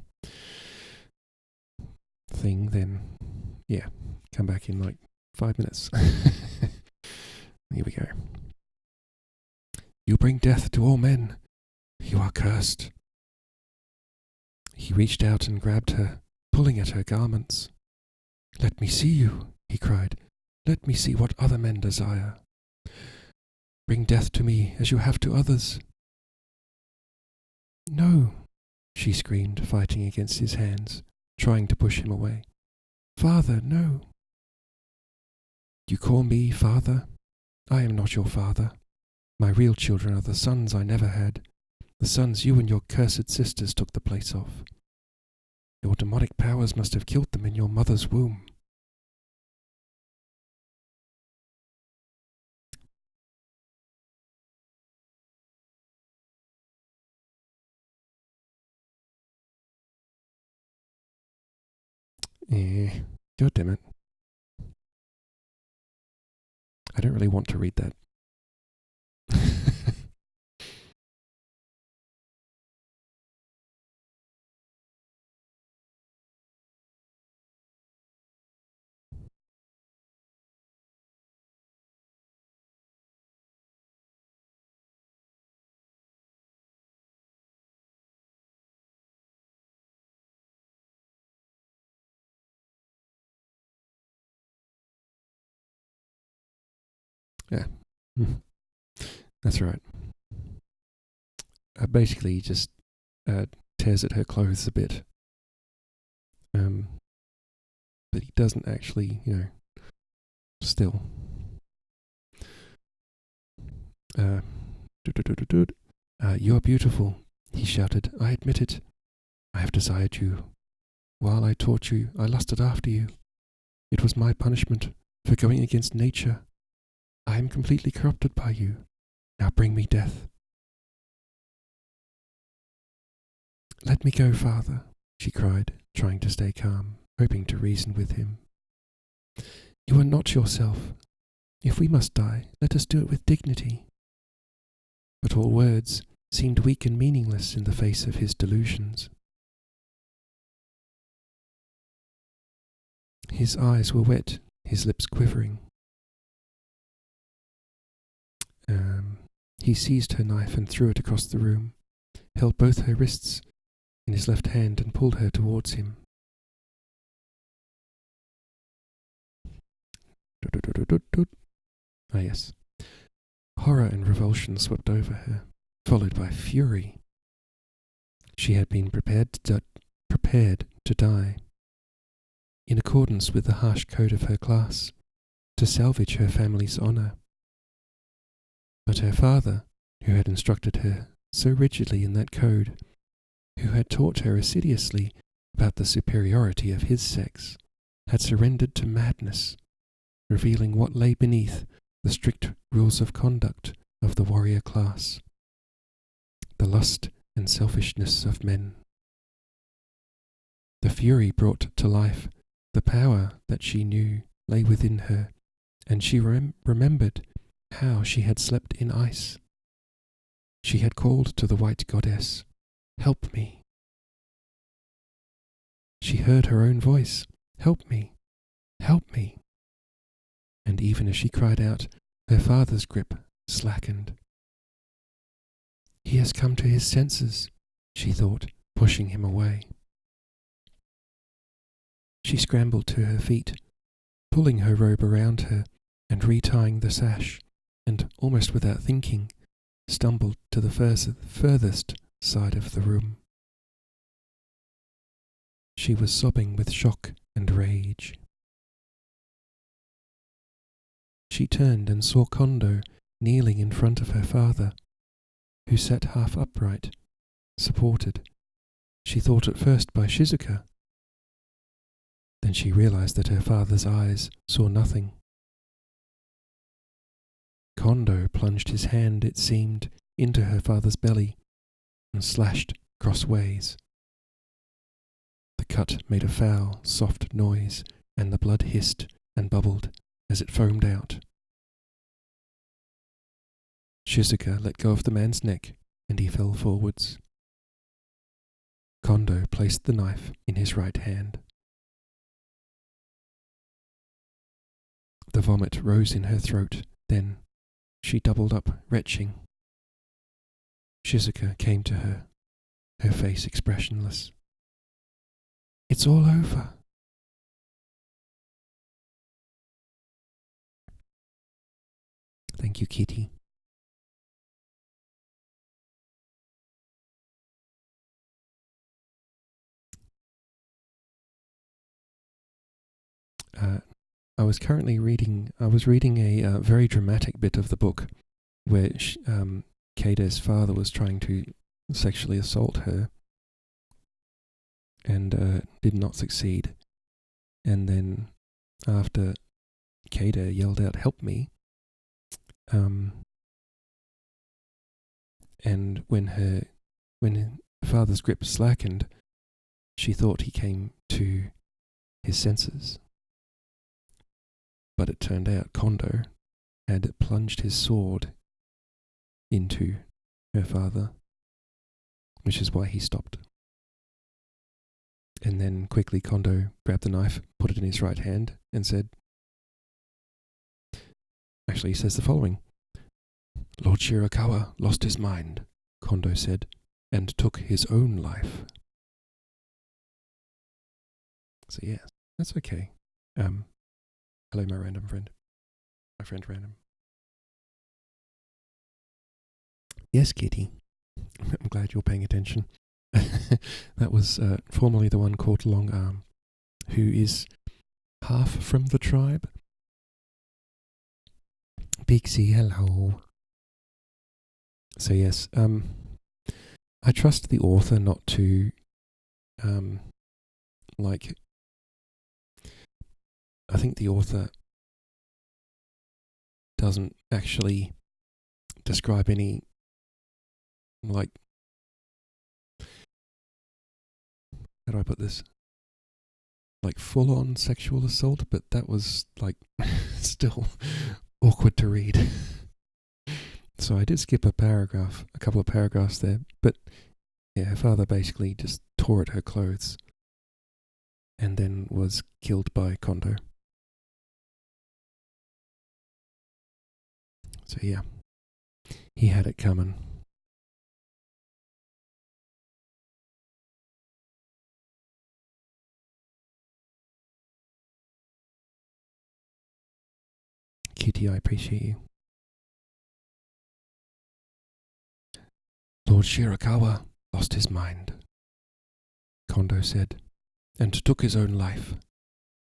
thing, then yeah, come back in like 5 minutes. Here we go. You bring death to all men. You are cursed. He reached out and grabbed her, pulling at her garments. Let me see you, he cried. Let me see what other men desire. Bring death to me as you have to others. No, she screamed, fighting against his hands, trying to push him away. Father, no. You call me father? I am not your father. My real children are the sons I never had, the sons you and your cursed sisters took the place of. Your demonic powers must have killed them in your mother's womb. God damn it. I don't really want to read that. Yeah. That's right. Basically, he just tears at her clothes a bit. But he doesn't actually, still. You are beautiful, he shouted. I admit it. I have desired you. While I taught you, I lusted after you. It was my punishment for going against nature. I am completely corrupted by you. Now bring me death. Let me go, father, she cried, trying to stay calm, hoping to reason with him. You are not yourself. If we must die, let us do it with dignity. But all words seemed weak and meaningless in the face of his delusions. His eyes were wet, his lips quivering. He seized her knife and threw it across the room, held both her wrists in his left hand and pulled her towards him. Ah, yes. Horror and revulsion swept over her, followed by fury. She had been prepared to die, in accordance with the harsh code of her class, to salvage her family's honour. But her father, who had instructed her so rigidly in that code, who had taught her assiduously about the superiority of his sex, had surrendered to madness, revealing what lay beneath the strict rules of conduct of the warrior class, the lust and selfishness of men. The fury brought to life the power that she knew lay within her, and she remembered how she had slept in ice. She had called to the white goddess, "Help me." She heard her own voice, "Help me, help me." And even as she cried out, her father's grip slackened. He has come to his senses, she thought, pushing him away. She scrambled to her feet, pulling her robe around her and retying the sash, and, almost without thinking, stumbled to the furthest side of the room. She was sobbing with shock and rage. She turned and saw Kondo kneeling in front of her father, who sat half upright, supported, she thought at first by Shizuka. Then she realized that her father's eyes saw nothing. Kondo plunged his hand, it seemed, into her father's belly and slashed crossways. The cut made a foul, soft noise, and the blood hissed and bubbled as it foamed out. Shizuka let go of the man's neck, and he fell forwards. Kondo placed the knife in his right hand. The vomit rose in her throat, then she doubled up, retching. Shizuka came to her, her face expressionless. It's all over. Thank you, Kitty. I was reading a very dramatic bit of the book where Keide's father was trying to sexually assault her and did not succeed. And then after Keide yelled out, "Help me," and when her father's grip slackened, she thought he came to his senses. But it turned out Kondo had plunged his sword into her father, which is why he stopped. And then quickly Kondo grabbed the knife, put it in his right hand, and said, actually he says the following: "Lord Shirakawa lost his mind," Kondo said, "and took his own life." So yeah, that's okay. Hello, my random friend. My friend Random. Yes, Kitty. I'm glad you're paying attention. That was formerly the one called Long Arm, who is half from the tribe. Pixie, hello. So yes, I trust the author not to, I think the author doesn't actually describe any, how do I put this? Full-on sexual assault, but that was, still awkward to read. So I did skip a couple of paragraphs there, but yeah, her father basically just tore at her clothes and then was killed by Kondo. So yeah, he had it coming. Kitty, I appreciate you. Lord Shirakawa lost his mind, Kondo said, and took his own life.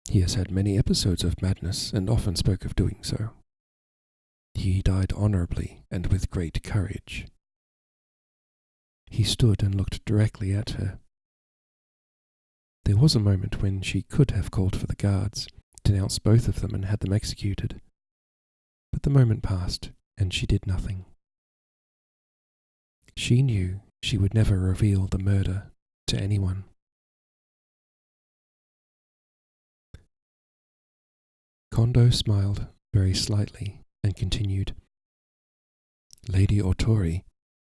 He has had many episodes of madness and often spoke of doing so. He died honorably and with great courage. He stood and looked directly at her. There was a moment when she could have called for the guards, denounced both of them and had them executed. But the moment passed, and she did nothing. She knew she would never reveal the murder to anyone. Kondo smiled very slightly and continued, Lady Otori,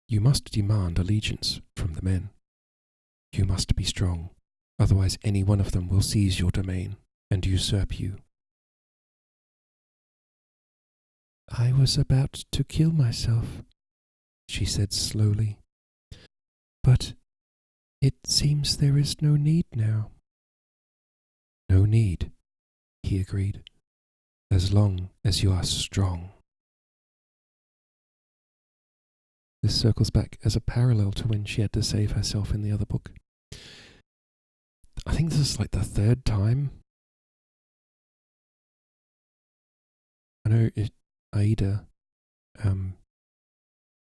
you must demand allegiance from the men. You must be strong, otherwise any one of them will seize your domain and usurp you. I was about to kill myself, she said slowly. But it seems there is no need now. No need, he agreed, as long as you are strong. This circles back as a parallel to when she had to save herself in the other book. I think this is the third time. I know Aida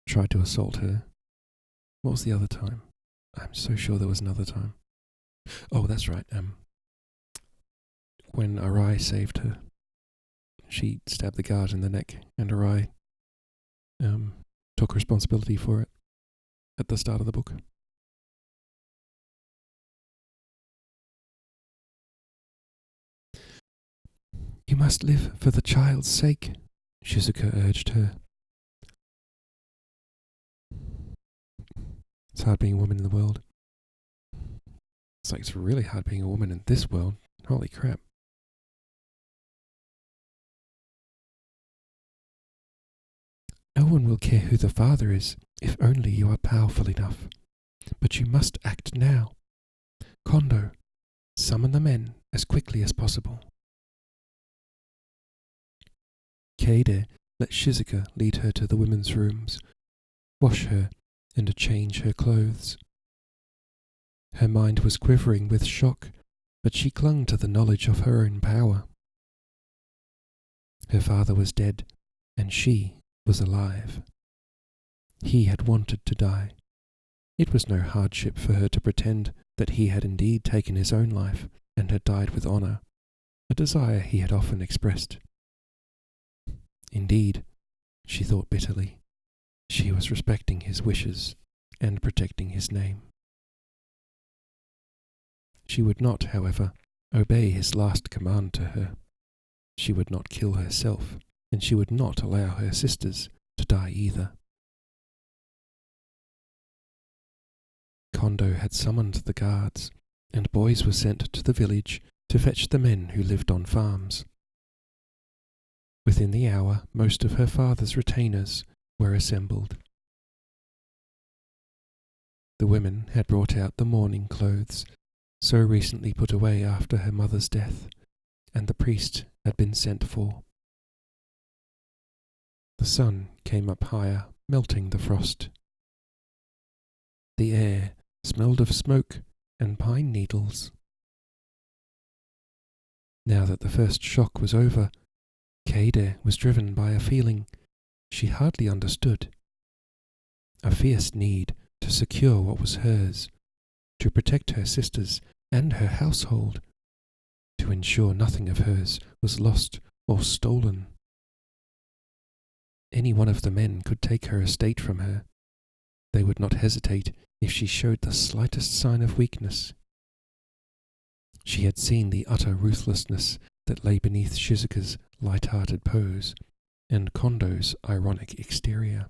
tried to assault her. What was the other time? I'm so sure there was another time. Oh, that's right. When Arai saved her, she stabbed the guard in the neck, and Arai took responsibility for it at the start of the book. You must live for the child's sake, Shizuka urged her. It's hard being a woman in the world. It's really hard being a woman in this world. Holy crap. No one will care who the father is, if only you are powerful enough. But you must act now. Kondo, summon the men as quickly as possible. Keide let Shizuka lead her to the women's rooms, wash her, and change her clothes. Her mind was quivering with shock, but she clung to the knowledge of her own power. Her father was dead, and she was alive. He had wanted to die. It was no hardship for her to pretend that he had indeed taken his own life and had died with honour, a desire he had often expressed. Indeed, she thought bitterly, she was respecting his wishes and protecting his name. She would not, however, obey his last command to her. She would not kill herself, and she would not allow her sisters to die either. Kondo had summoned the guards, and boys were sent to the village to fetch the men who lived on farms. Within the hour, most of her father's retainers were assembled. The women had brought out the mourning clothes, so recently put away after her mother's death, and the priest had been sent for. The sun came up higher, melting the frost The air smelled of smoke and pine needles. Now that the first shock was over, Kaede was driven by a feeling she hardly understood. A fierce need to secure what was hers, to protect her sisters and her household, to ensure nothing of hers was lost or stolen. Any one of the men could take her estate from her. They would not hesitate if she showed the slightest sign of weakness. She had seen the utter ruthlessness that lay beneath Shizuka's light-hearted pose and Kondo's ironic exterior.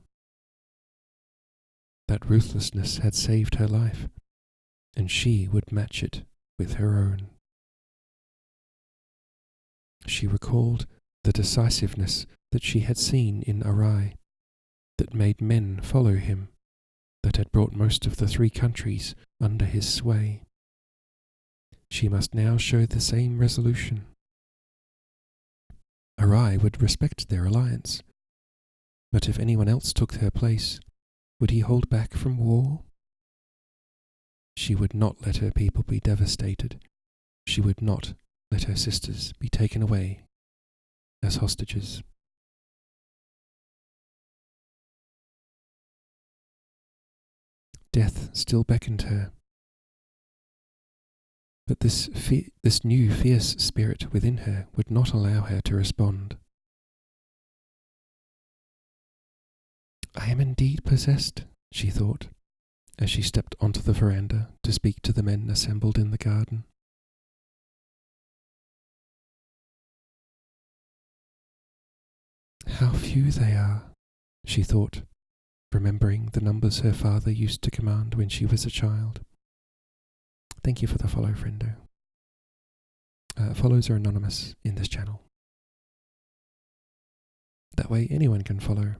That ruthlessness had saved her life, and she would match it with her own. She recalled the decisiveness that she had seen in Arai, that made men follow him, that had brought most of the 3 countries under his sway. She must now show the same resolution. Arai would respect their alliance, but if anyone else took her place, would he hold back from war? She would not let her people be devastated. She would not let her sisters be taken away as hostages. Death still beckoned her, but this new fierce spirit within her would not allow her to respond. I am indeed possessed, she thought, as she stepped onto the veranda to speak to the men assembled in the garden. How few they are, she thought, remembering the numbers her father used to command when she was a child. Thank you for the follow, friendo. Follows are anonymous in this channel. That way anyone can follow.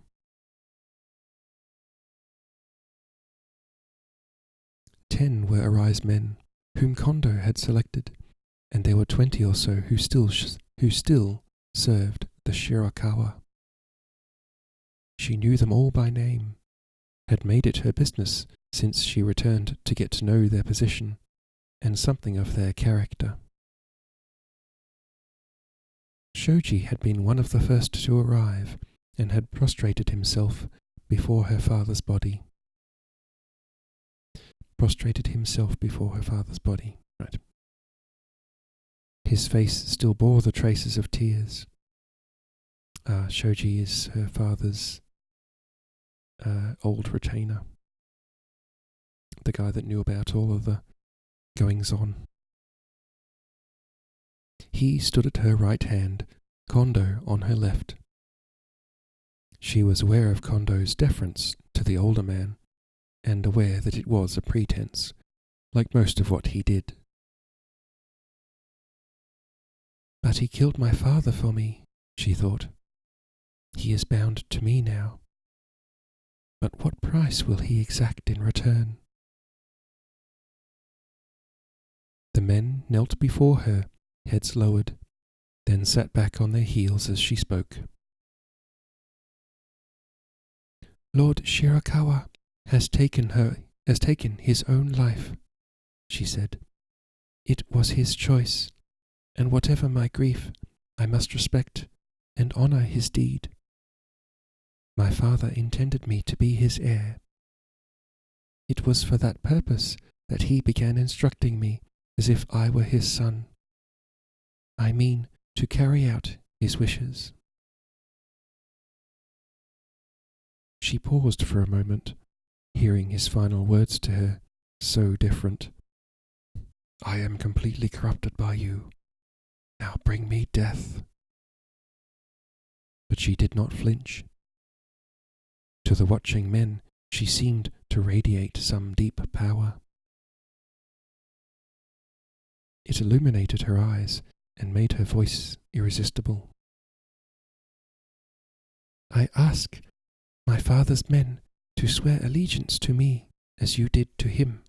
Ten were Arai's men, whom Kondo had selected, and there were 20 or so who still served the Shirakawa. She knew them all by name, had made it her business since she returned to get to know their position and something of their character. Shoji had been one of the first to arrive and had prostrated himself before her father's body. Right. His face still bore the traces of tears. Shoji is her father's old retainer, the guy that knew about all of the goings-on. He stood at her right hand, Kondo on her left. She was aware of Kondo's deference to the older man, and aware that it was a pretense, like most of what he did. But he killed my father for me, she thought. He is bound to me now. But what price will he exact in return? The men knelt before her, heads lowered, then sat back on their heels as she spoke. Lord Shirakawa has taken his own life, she said. It was his choice, and whatever my grief, I must respect and honor his deed. My father intended me to be his heir. It was for that purpose that he began instructing me as if I were his son. I mean to carry out his wishes. She paused for a moment, hearing his final words to her, so different. I am completely corrupted by you. Now bring me death. But she did not flinch. To the watching men, she seemed to radiate some deep power. It illuminated her eyes and made her voice irresistible. I ask my father's men to swear allegiance to me as you did to him.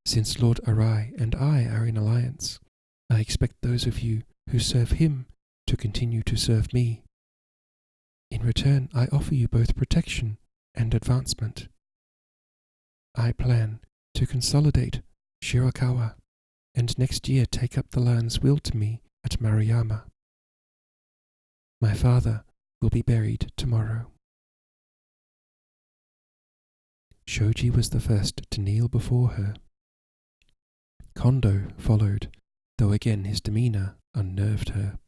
Since Lord Arai and I are in alliance, I expect those of you who serve him to continue to serve me. In return, I offer you both protection and advancement. I plan to consolidate Shirakawa and next year take up the lands willed to me at Maruyama. My father will be buried tomorrow. Shoji was the first to kneel before her. Kondo followed, though again his demeanour unnerved her.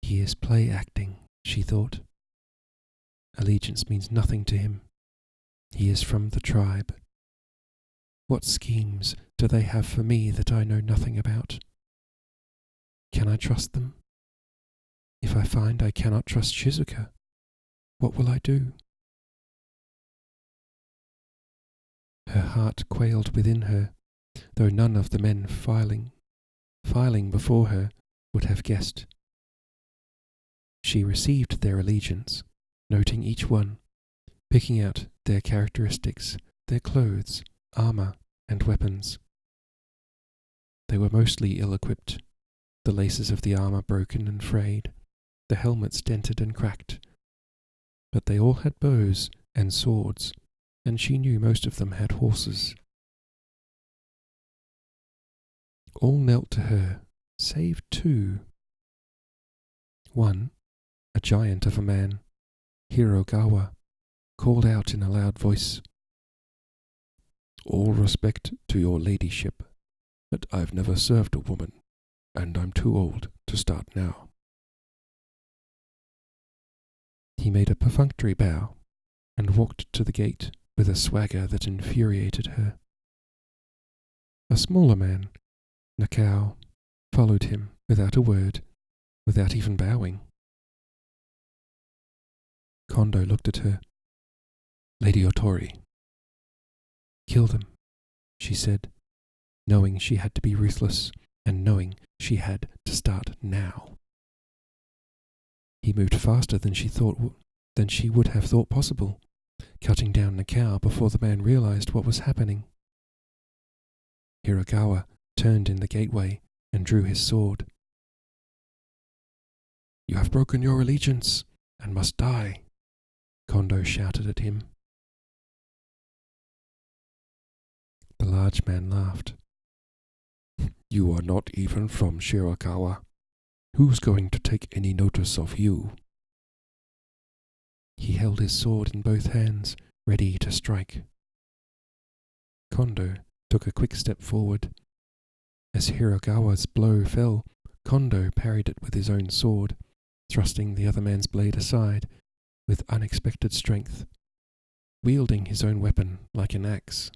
He is play acting, she thought. Allegiance means nothing to him. He is from the tribe. What schemes do they have for me that I know nothing about? Can I trust them? If I find I cannot trust Shizuka, what will I do? Her heart quailed within her, though none of the men filing before her would have guessed. She received their allegiance, noting each one, picking out their characteristics, their clothes, armour, and weapons. They were mostly ill-equipped, the laces of the armour broken and frayed, the helmets dented and cracked. But they all had bows and swords, and she knew most of them had horses. All knelt to her, save two. One, a giant of a man, Hirogawa, called out in a loud voice, "All respect to your ladyship, but I've never served a woman, and I'm too old to start now." He made a perfunctory bow and walked to the gate with a swagger that infuriated her. A smaller man, Nakao, followed him without a word, without even bowing. Kondo looked at her. "Lady Otori." "Kill them," she said, knowing she had to be ruthless and knowing she had to start now. He moved faster than she would have thought possible, cutting down Nakao before the man realized what was happening. Hirogawa turned in the gateway and drew his sword. "You have broken your allegiance and must die," Kondo shouted at him. The large man laughed. "You are not even from Shirakawa. Who's going to take any notice of you?" He held his sword in both hands, ready to strike. Kondo took a quick step forward. As Hirogawa's blow fell, Kondo parried it with his own sword, thrusting the other man's blade aside with unexpected strength, wielding his own weapon like an axe.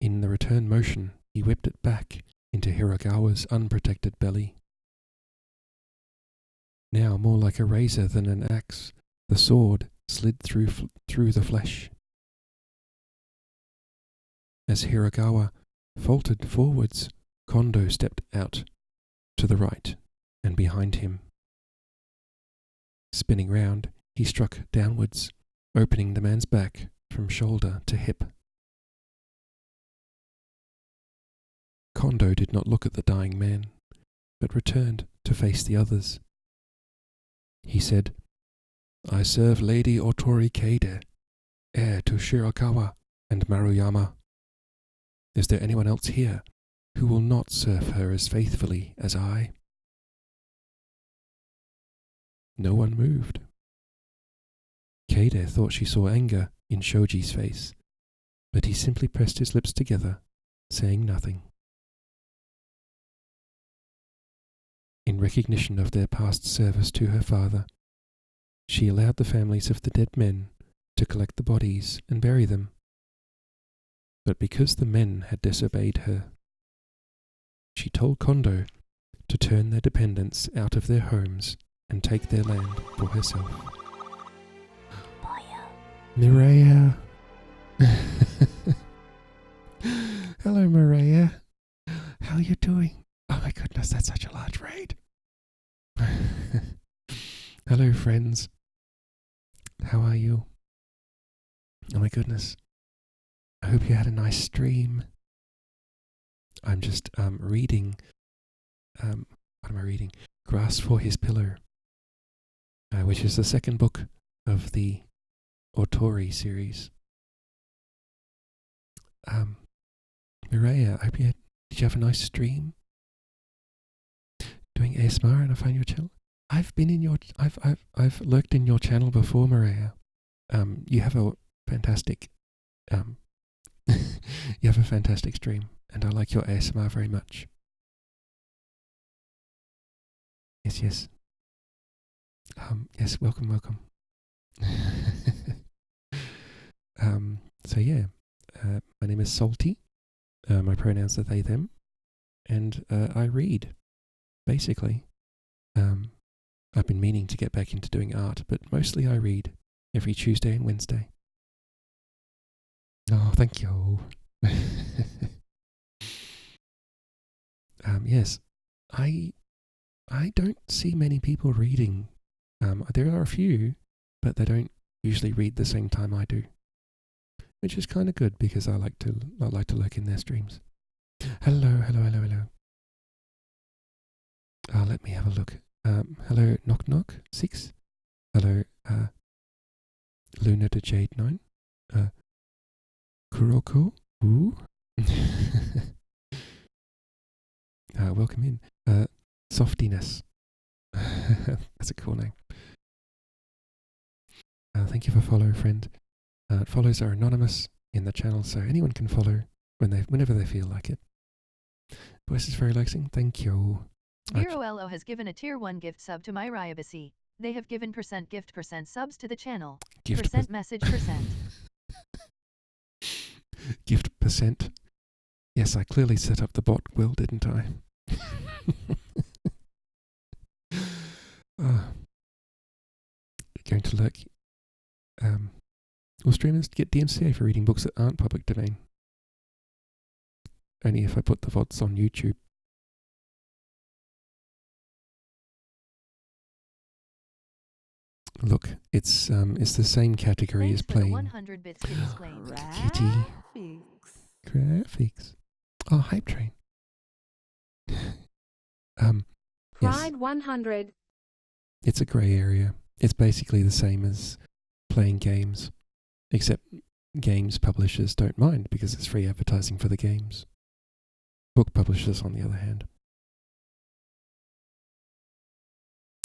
In the return motion, he whipped it back into Hirogawa's unprotected belly. Now more like a razor than an axe, the sword slid through the flesh. As Hirogawa faltered forwards, Kondo stepped out to the right and behind him. Spinning round, he struck downwards, opening the man's back from shoulder to hip. Kondo did not look at the dying man, but returned to face the others. He said, "I serve Lady Otori Keide, heir to Shirakawa and Maruyama. Is there anyone else here who will not serve her as faithfully as I?" No one moved. Keide thought she saw anger in Shoji's face, but he simply pressed his lips together, saying nothing. In recognition of their past service to her father, she allowed the families of the dead men to collect the bodies and bury them. But because the men had disobeyed her, she told Kondo to turn their dependents out of their homes and take their land for herself. Mireia! Hello, Mireia. How are you doing? Oh my goodness, that's such a large raid. Hello, friends. How are you? Oh my goodness. I hope you had a nice stream. I'm just reading. What am I reading? Grass for His Pillow, which is the second book of the Autori series. Mireia, did you have a nice stream? Doing ASMR and I found your channel. I've lurked in your channel before, Mireia. You have a fantastic you have a fantastic stream, and I like your ASMR very much. Yes. Yes, welcome. So yeah, my name is Salty. My pronouns are they, them, and I read, basically. I've been meaning to get back into doing art, but mostly I read every Tuesday and Wednesday. Oh, thank you. Yes, I don't see many people reading. There are a few, but they don't usually read the same time I do, which is kind of good because I like to lurk in their streams. Hello. Let me have a look. Hello, Knock 6. Hello, Luna to Jade 9. Kuroko. Ooh. Welcome in. Softiness. That's a cool name. Thank you for follow, friend. Follows are anonymous in the channel, so anyone can follow whenever they feel like it. Voice is very relaxing. Thank you. VeroLO has given a tier 1 gift sub to MyRiabasi. They have given %gift %subs to the channel. Gift message %. Gift %. Yes, I clearly set up the bot well, didn't I? Going to lurk. Will streamers get DMCA for reading books that aren't public domain? Only if I put the VODs on YouTube. Look, it's the same category as playing 100 bits to disclaim. Kitty graphics. Oh, Hype Train. Pride yes. 100. It's a grey area. It's basically the same as playing games, except games publishers don't mind because it's free advertising for the games. Book publishers, on the other hand.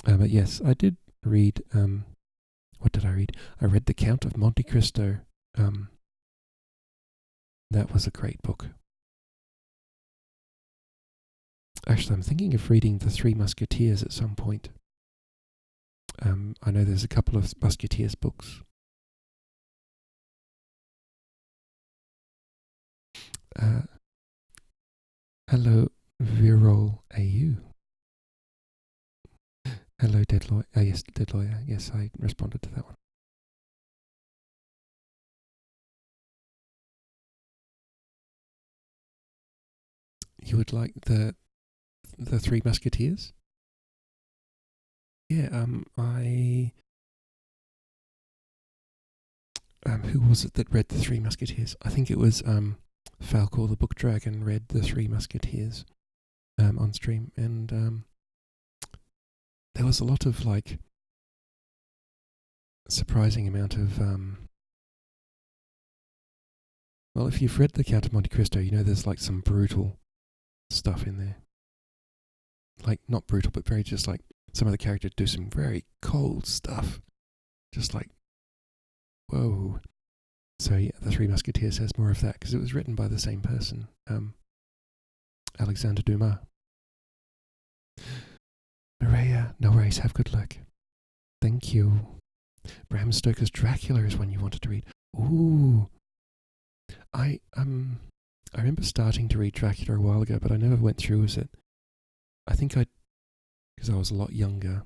But yes, I did read. What did I read? I read The Count of Monte Cristo. That was a great book. Actually, I'm thinking of reading The Three Musketeers at some point. I know there's a couple of Musketeers books. Hello, Virol AU. Hello, Dead Lawyer. Yes, Dead Lawyer. Yes, I responded to that one. You would like the Three Musketeers? Yeah, who was it that read The Three Musketeers? I think it was Falcor the Book Dragon read The Three Musketeers on stream, and there was a lot of surprising amount of well, if you've read The Count of Monte Cristo, you know there's some brutal stuff in there. Not brutal, but very just some of the characters do some very cold stuff. Just whoa. So yeah, The Three Musketeers has more of that because it was written by the same person, Alexander Dumas. Mireia, no worries, have good luck. Thank you. Bram Stoker's Dracula is one you wanted to read. Ooh. I remember starting to read Dracula a while ago, but I never went through with it. I think because I was a lot younger,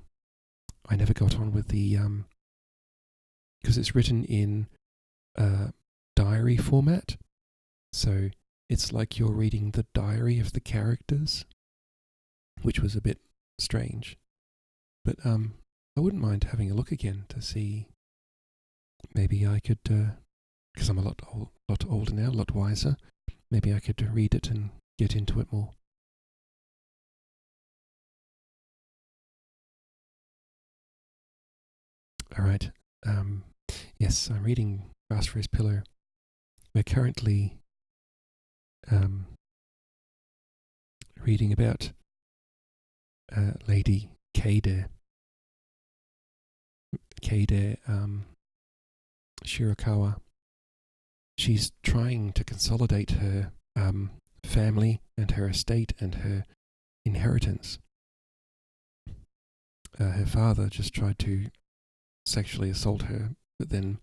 I never got on with the because it's written in diary format, so it's like you're reading the diary of the characters, which was a bit strange. But I wouldn't mind having a look again to see. Maybe I could, because I'm a lot older now, a lot wiser. Maybe I could read it and get into it more. All right. Yes, I'm reading Grass for His Pillow. We're currently reading about Lady Kaede Shirakawa. She's trying to consolidate her family and her estate and her inheritance. Her father just tried to sexually assault her, but then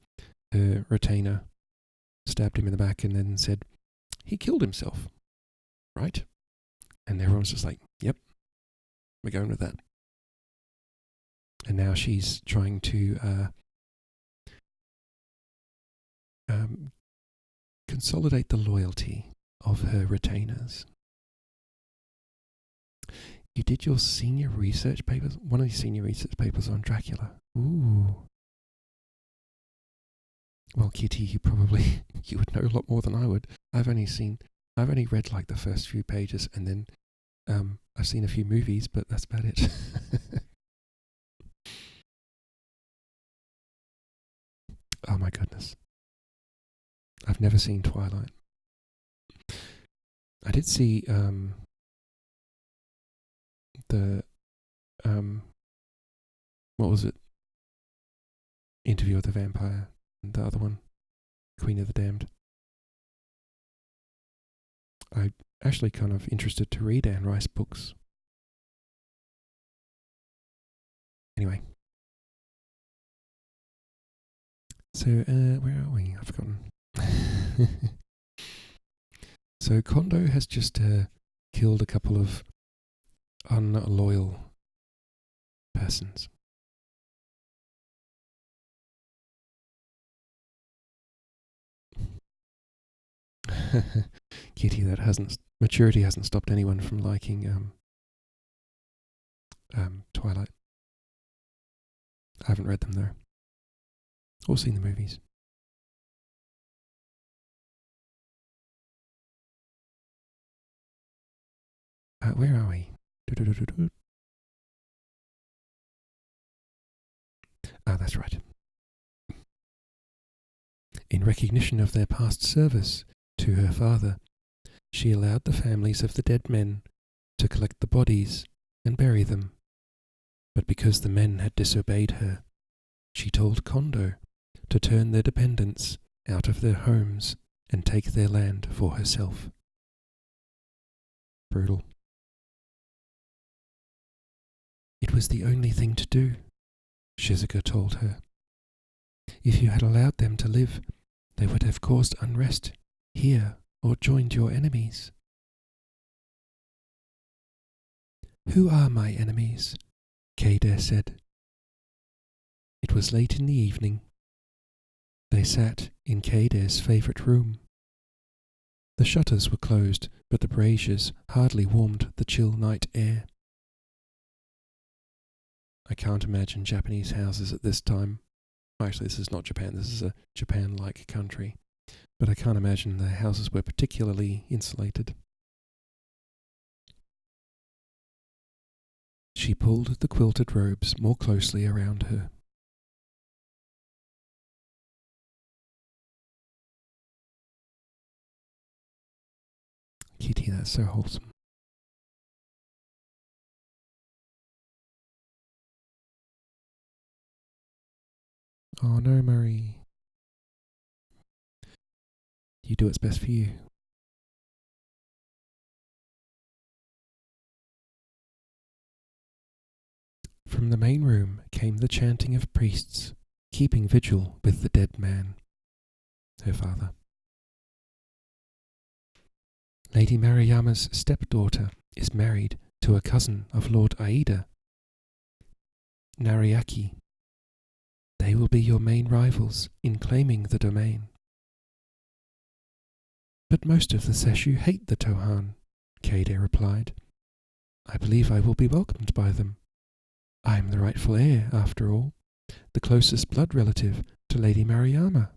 her retainer stabbed him in the back and then said, he killed himself, right? And everyone's just like, yep, we're going with that. And now she's trying to consolidate the loyalty of her retainers. You did your senior research papers? One of your senior research papers on Dracula. Ooh. Well, Kitty, you would know a lot more than I would. I've only read like the first few pages, and then I've seen a few movies, but that's about it. Oh my goodness. I've never seen Twilight. I did see what was it? Interview with the Vampire, and the other one, Queen of the Damned. I'm actually kind of interested to read Anne Rice books. Anyway. So, where are we? I've forgotten. So, Kondo has just killed a couple of unloyal persons. Kitty, maturity hasn't stopped anyone from liking Twilight. I haven't read them though, or seen the movies. Where are we? That's right. In recognition of their past service to her father, she allowed the families of the dead men to collect the bodies and bury them. But because the men had disobeyed her, she told Kondo to turn their dependents out of their homes and take their land for herself. Brutal. It was the only thing to do, Shizuka told her. If you had allowed them to live, they would have caused unrest here or joined your enemies. Who are my enemies? Kaede said. It was late in the evening. They sat in Kaide's favourite room. The shutters were closed, but the braziers hardly warmed the chill night air. I can't imagine Japanese houses at this time. Actually, this is not Japan. This is a Japan-like country. But I can't imagine the houses were particularly insulated. She pulled the quilted robes more closely around her. Kitty, that's so wholesome. Oh no, Murray. You do what's best for you. From the main room came the chanting of priests, keeping vigil with the dead man, her father. Lady Maruyama's stepdaughter is married to a cousin of Lord Aida, Nariaki. They will be your main rivals in claiming the domain. But most of the Sesshu hate the Tohan, Kaede replied. I believe I will be welcomed by them. I am the rightful heir, after all, the closest blood relative to Lady Maruyama.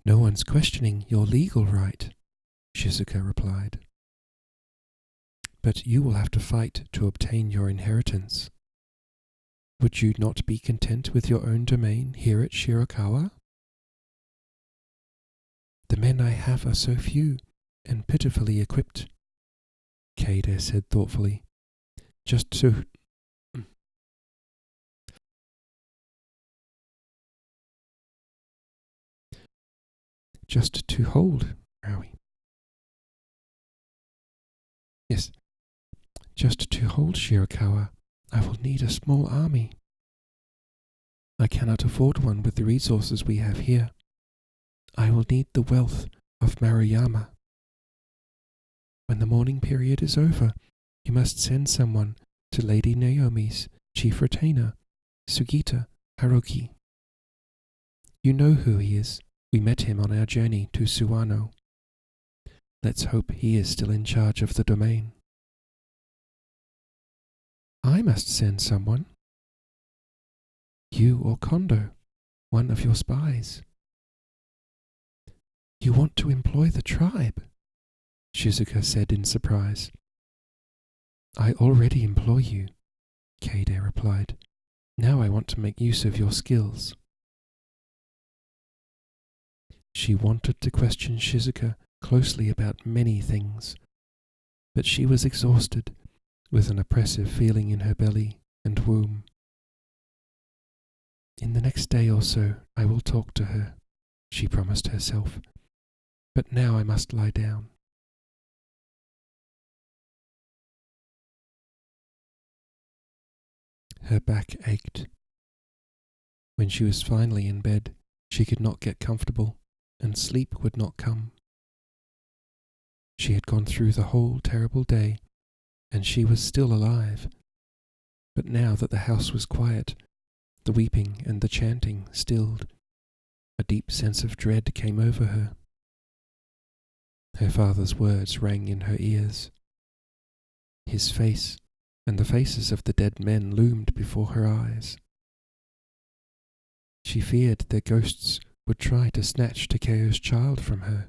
No one's questioning your legal right, Shizuka replied. But you will have to fight to obtain your inheritance. Would you not be content with your own domain here at Shirakawa? The men I have are so few and pitifully equipped, Kaede said thoughtfully. Just to hold, Maui. Yes, just to hold Shirakawa, I will need a small army. I cannot afford one with the resources we have here. I will need the wealth of Maruyama. When the mourning period is over, you must send someone to Lady Naomi's chief retainer, Sugita Haruki. You know who he is. We met him on our journey to Suwano. Let's hope he is still in charge of the domain. I must send someone. You or Kondo, one of your spies. You want to employ the tribe, Shizuka said in surprise. I already employ you, Kaede replied. Now I want to make use of your skills. She wanted to question Shizuka closely about many things, but she was exhausted, with an oppressive feeling in her belly and womb. In the next day or so I will talk to her, she promised herself, but now I must lie down. Her back ached. When she was finally in bed, she could not get comfortable, and sleep would not come. She had gone through the whole terrible day, and she was still alive. But now that the house was quiet, the weeping and the chanting stilled, a deep sense of dread came over her. Her father's words rang in her ears. His face and the faces of the dead men loomed before her eyes. She feared their ghosts would try to snatch Takeo's child from her.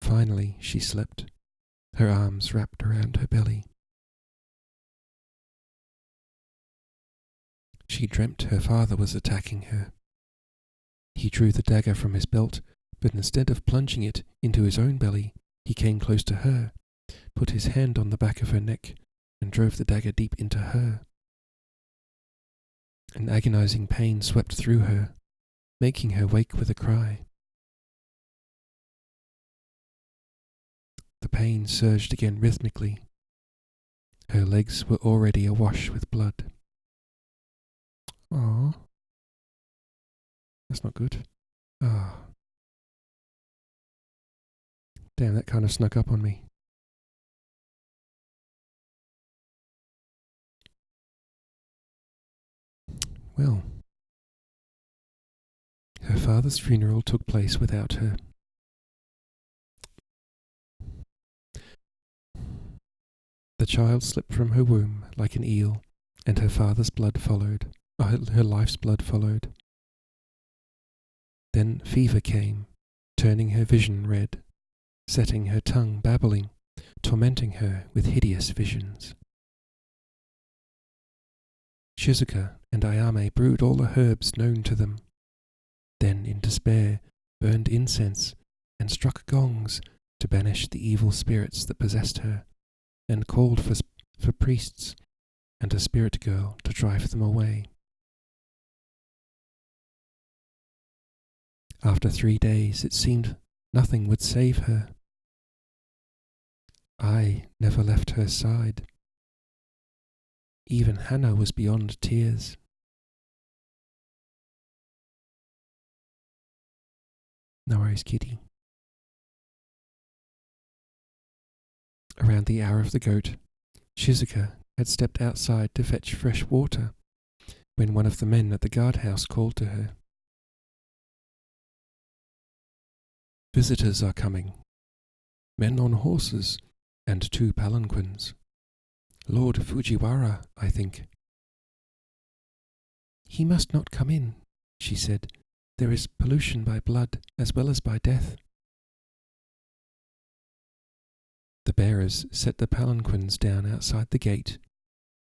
Finally she slept, her arms wrapped around her belly. She dreamt her father was attacking her. He drew the dagger from his belt, but instead of plunging it into his own belly, he came close to her, put his hand on the back of her neck, and drove the dagger deep into her. An agonizing pain swept through her, making her wake with a cry. The pain surged again rhythmically. Her legs were already awash with blood. Ah, that's not good. Ah. Damn, that kind of snuck up on me. Well, her father's funeral took place without her. The child slipped from her womb like an eel, and her father's blood followed. Her life's blood followed. Then fever came, turning her vision red, setting her tongue babbling, tormenting her with hideous visions. Shizuka and Ayame brewed all the herbs known to them, then in despair burned incense and struck gongs to banish the evil spirits that possessed her, and called for priests and a spirit girl to drive them away. After 3 days it seemed nothing would save her. I never left her side. Even Hana was beyond tears. No worries, kitty. Around the hour of the goat, Shizuka had stepped outside to fetch fresh water when one of the men at the guardhouse called to her. Visitors are coming. Men on horses and 2 palanquins. Lord Fujiwara, I think. He must not come in, she said. There is pollution by blood as well as by death. The bearers set the palanquins down outside the gate,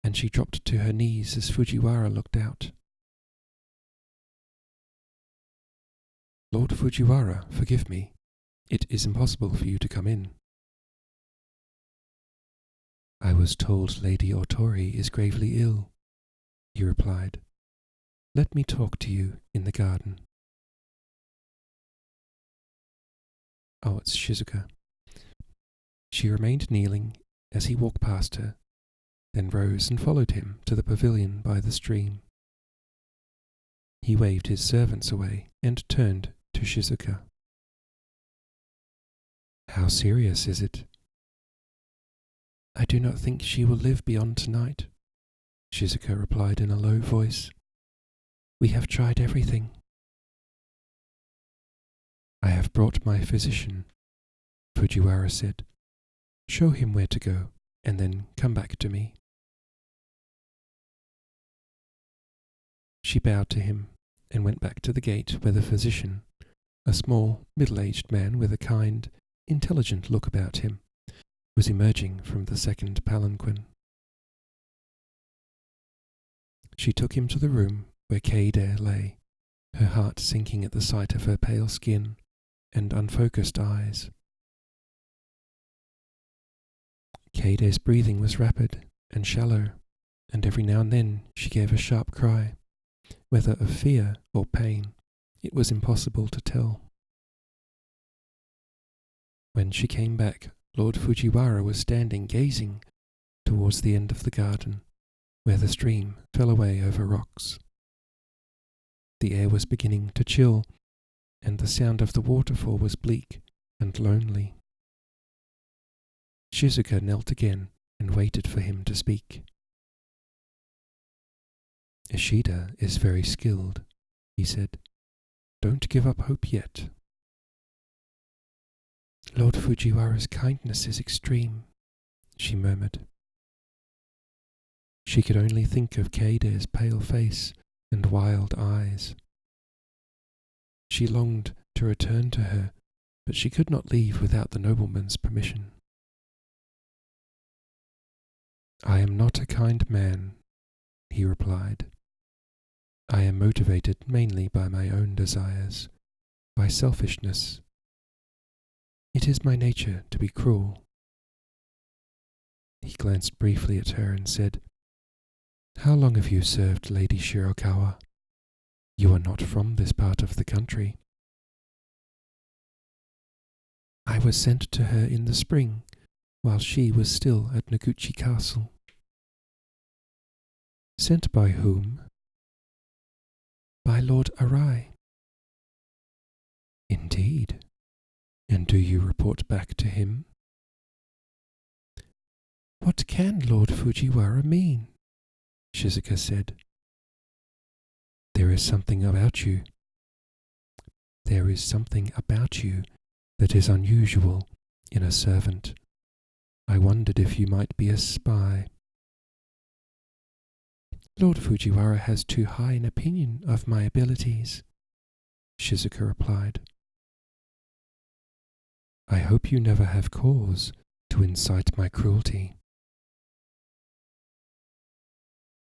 and she dropped to her knees as Fujiwara looked out. "Lord Fujiwara, forgive me. It is impossible for you to come in." "I was told Lady Otori is gravely ill," he replied. "Let me talk to you in the garden." Oh, it's Shizuka. She remained kneeling as he walked past her, then rose and followed him to the pavilion by the stream. He waved his servants away and turned to Shizuka. "How serious is it?" "I do not think she will live beyond tonight," Shizuka replied in a low voice. "We have tried everything." "I have brought my physician," Fujiwara said. "Show him where to go, and then come back to me." She bowed to him and went back to the gate where the physician, a small, middle-aged man with a kind, intelligent look about him, was emerging from the second palanquin. She took him to the room where Kaede lay, her heart sinking at the sight of her pale skin and unfocused eyes. Kaide's breathing was rapid and shallow, and every now and then she gave a sharp cry, whether of fear or pain, it was impossible to tell. When she came back, Lord Fujiwara was standing gazing towards the end of the garden, where the stream fell away over rocks. The air was beginning to chill, and the sound of the waterfall was bleak and lonely. Shizuka knelt again and waited for him to speak. "Ishida is very skilled," he said. "Don't give up hope yet." "Lord Fujiwara's kindness is extreme," she murmured. She could only think of Kaide's pale face and wild eyes. She longed to return to her, but she could not leave without the nobleman's permission. "I am not a kind man," he replied. "I am motivated mainly by my own desires, by selfishness. It is my nature to be cruel." He glanced briefly at her and said, "How long have you served Lady Shirokawa? You are not from this part of the country." "I was sent to her in the spring, while she was still at Noguchi Castle." "Sent by whom?" "By Lord Arai." "Indeed. And do you report back to him?" "What can Lord Fujiwara mean?" Shizuka said. "There is something about you. There is something about you that is unusual in a servant. I wondered if you might be a spy." "Lord Fujiwara has too high an opinion of my abilities," Shizuka replied. "I hope you never have cause to incite my cruelty."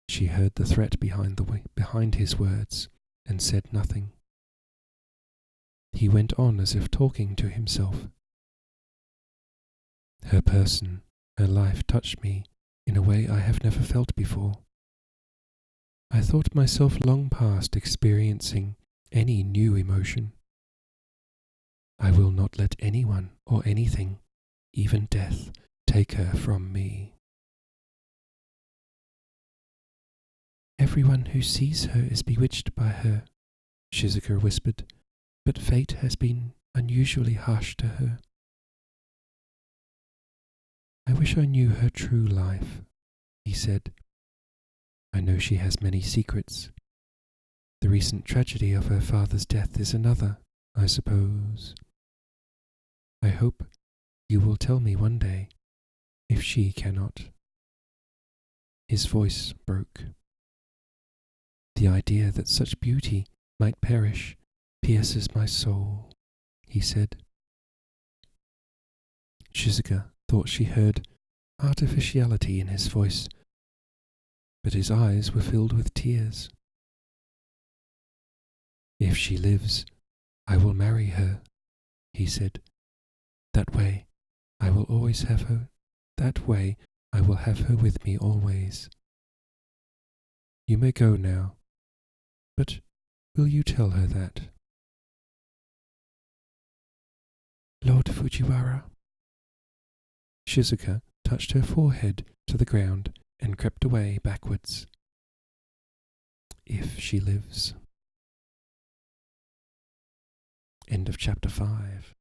She heard the threat behind his words and said nothing. He went on as if talking to himself. "Her person, her life touched me in a way I have never felt before. I thought myself long past experiencing any new emotion. I will not let anyone or anything, even death, take her from me." "Everyone who sees her is bewitched by her," Shizuka whispered, "but fate has been unusually harsh to her." "I wish I knew her true life," he said. "I know she has many secrets. The recent tragedy of her father's death is another, I suppose. I hope you will tell me one day, if she cannot." His voice broke. "The idea that such beauty might perish pierces my soul," he said. Shizuka thought she heard artificiality in his voice, but his eyes were filled with tears. "If she lives, I will marry her," he said. "That way I will always have her. That way I will have her with me always. You may go now, but will you tell her that?" "Lord Fujiwara." Shizuka touched her forehead to the ground and crept away backwards. If she lives. End of chapter 5.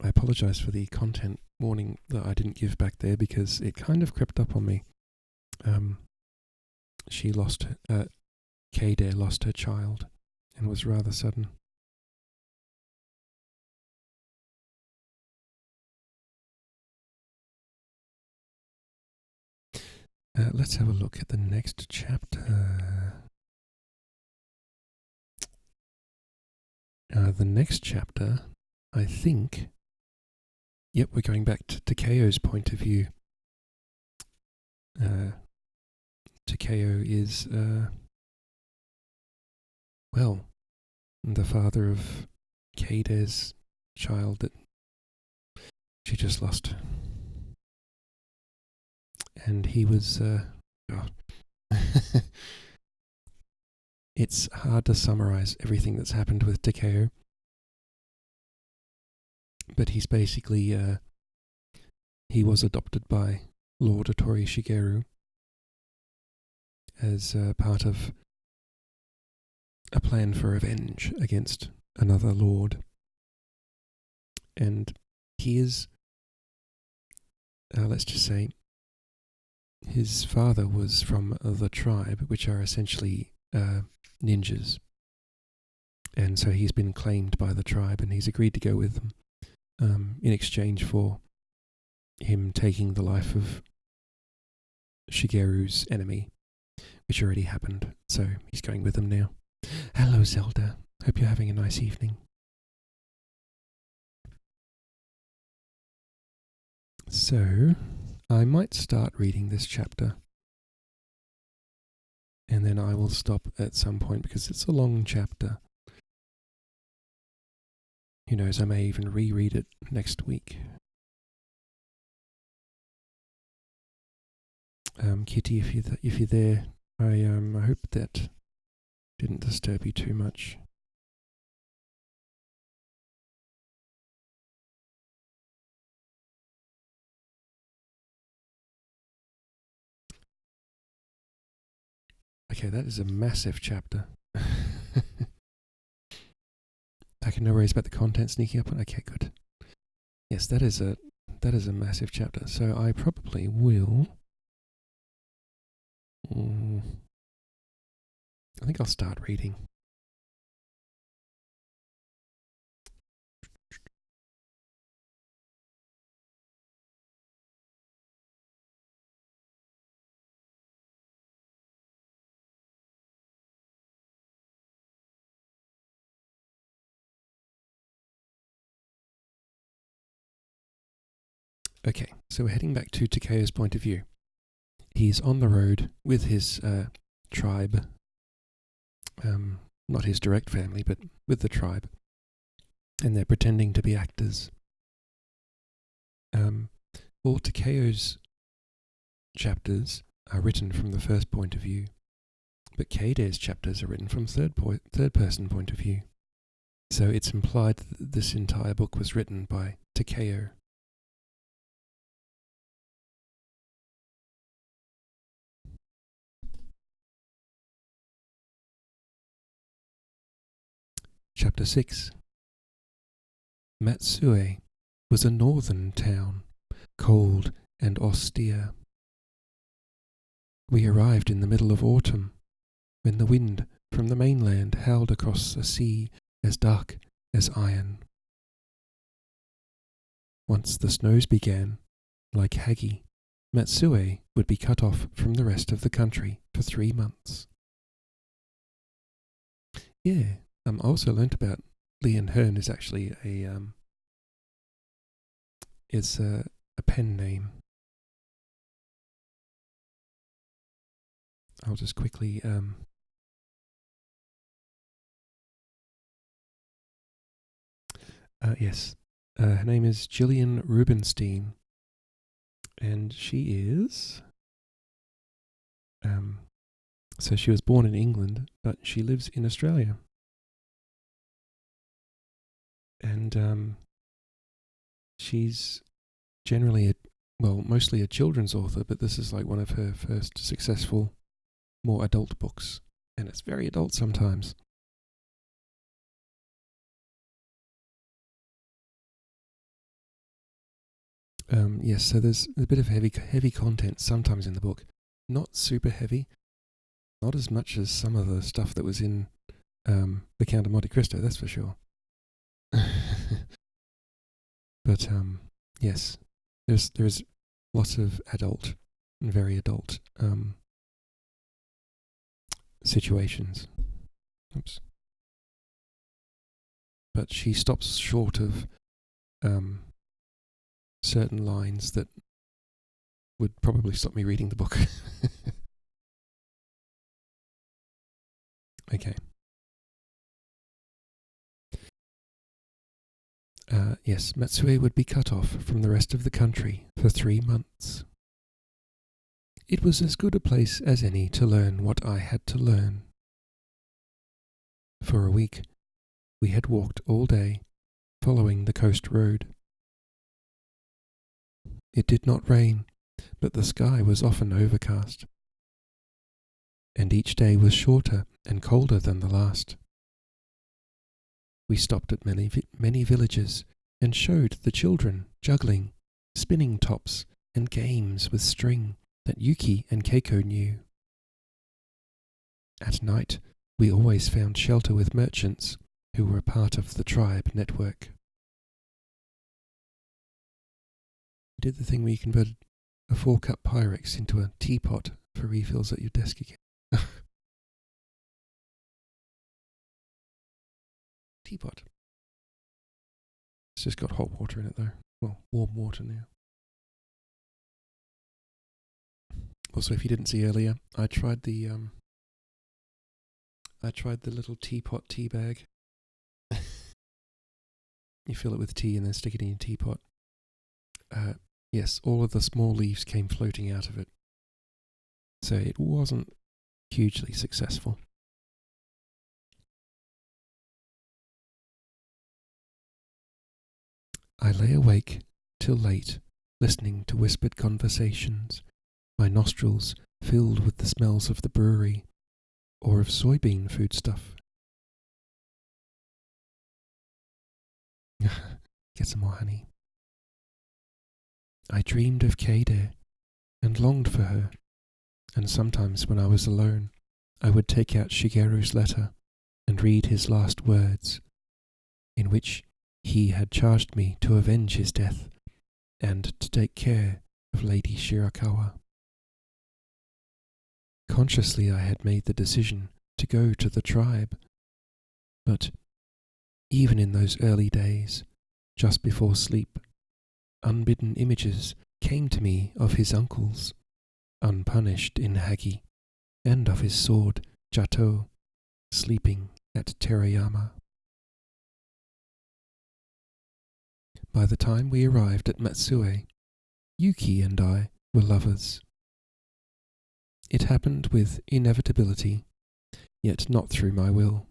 I apologise for the content warning that I didn't give back there because it kind of crept up on me. She lost, Kade lost her child and was rather sudden. Let's have a look at the next chapter. The next chapter, I think... Yep, we're going back to Takeo's point of view. Takeo is, the father of Kade's child that she just lost. And he was, It's hard to summarize everything that's happened with Takeo. But he's basically, he was adopted by Lord Otori Shigeru as part of a plan for revenge against another lord. And he is, let's just say, his father was from the tribe, which are essentially ninjas. And so he's been claimed by the tribe and he's agreed to go with them. In exchange for him taking the life of Shigeru's enemy, which already happened. So he's going with them now. Hello, Zelda. Hope you're having a nice evening. So, I might start reading this chapter. And then I will stop at some point because it's a long chapter. Who knows, I may even reread it next week. Kitty, if you're there, I hope that didn't disturb you too much. Okay, that is a massive chapter. Okay, no worries about the content sneaking up on. Okay, good. Yes, that is a massive chapter. So I probably will. I think I'll start reading. Okay, so we're heading back to Takeo's point of view. He's on the road with his tribe, not his direct family, but with the tribe, and they're pretending to be actors. All Takeo's chapters are written from the first point of view, but Kade's chapters are written from third person point of view. So it's implied that this entire book was written by Takeo. Chapter 6. Matsue was a northern town, cold and austere. We arrived in the middle of autumn, when the wind from the mainland howled across a sea as dark as iron. Once the snows began, like Hagi, Matsue would be cut off from the rest of the country for 3 months. Yeah. I also learnt about Lee and Hearn is actually a It's a pen name. I'll just quickly yes. Her name is Gillian Rubinstein, and she is so she was born in England, but she lives in Australia. And she's generally mostly a children's author, but this is like one of her first successful, more adult books, and it's very adult sometimes. Yes, so there's a bit of heavy content sometimes in the book. Not super heavy, not as much as some of the stuff that was in The Count of Monte Cristo, that's for sure. But yes, there's lots of adult and very adult situations. Oops. But she stops short of certain lines that would probably stop me reading the book. Okay. Yes, Matsue would be cut off from the rest of the country for 3 months. It was as good a place as any to learn what I had to learn. For a week, we had walked all day, following the coast road. It did not rain, but the sky was often overcast, and each day was shorter and colder than the last. We stopped at many villages and showed the children juggling, spinning tops, and games with string that Yuki and Keiko knew. At night, we always found shelter with merchants who were part of the tribe network. We did the thing where you converted a 4-cup Pyrex into a teapot for refills at your desk again. Teapot. It's just got hot water in it though. Well, warm water now. Also, if you didn't see earlier, I tried the little teapot tea bag. You fill it with tea and then stick it in your teapot. Yes, all of the small leaves came floating out of it. So it wasn't hugely successful. I lay awake till late, listening to whispered conversations, my nostrils filled with the smells of the brewery or of soybean foodstuff. Get some more honey. I dreamed of Kaede and longed for her, and sometimes when I was alone, I would take out Shigeru's letter and read his last words, in which he had charged me to avenge his death and to take care of Lady Shirakawa. Consciously I had made the decision to go to the tribe, but even in those early days, just before sleep, unbidden images came to me of his uncles, unpunished in Hagi, and of his sword, Jato, sleeping at Terayama. By the time we arrived at Matsue, Yuki and I were lovers. It happened with inevitability, yet not through my will.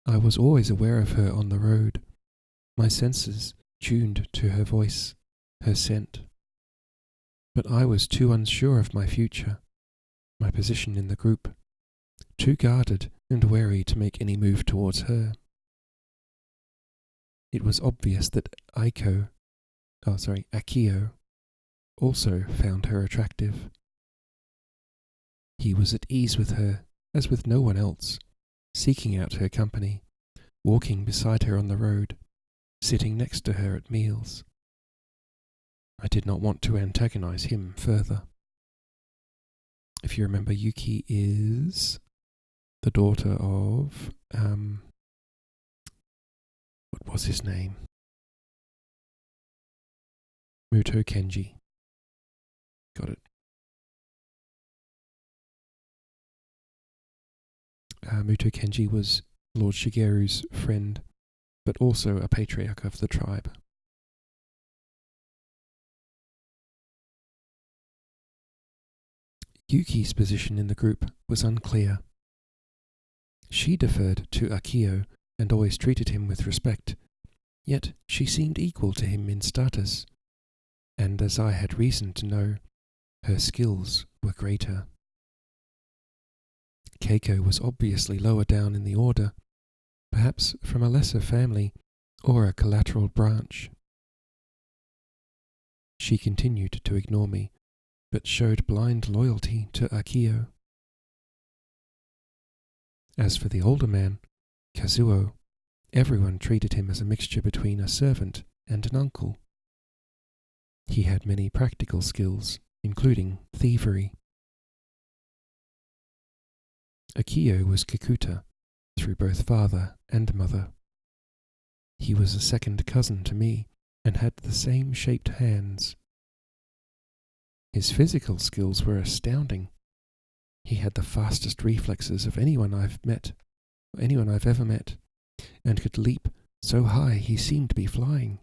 I was always aware of her on the road, my senses tuned to her voice, her scent. But I was too unsure of my future, my position in the group, too guarded and wary to make any move towards her. It was obvious that Akio also found her attractive. He was at ease with her, as with no one else, seeking out her company, walking beside her on the road, sitting next to her at meals. I did not want to antagonize him further. If you remember, Yuki is the daughter of what was his name? Muto Kenji. Got it. Muto Kenji was Lord Shigeru's friend, but also a patriarch of the tribe. Yuki's position in the group was unclear. She deferred to Akio and always treated him with respect, yet she seemed equal to him in status, and as I had reason to know, her skills were greater. Keiko was obviously lower down in the order, perhaps from a lesser family or a collateral branch. She continued to ignore me, but showed blind loyalty to Akio. As for the older man, Kazuo, everyone treated him as a mixture between a servant and an uncle. He had many practical skills, including thievery. Akio was Kikuta, through both father and mother. He was a second cousin to me, and had the same shaped hands. His physical skills were astounding. He had the fastest reflexes of anyone I've ever met, and could leap so high he seemed to be flying.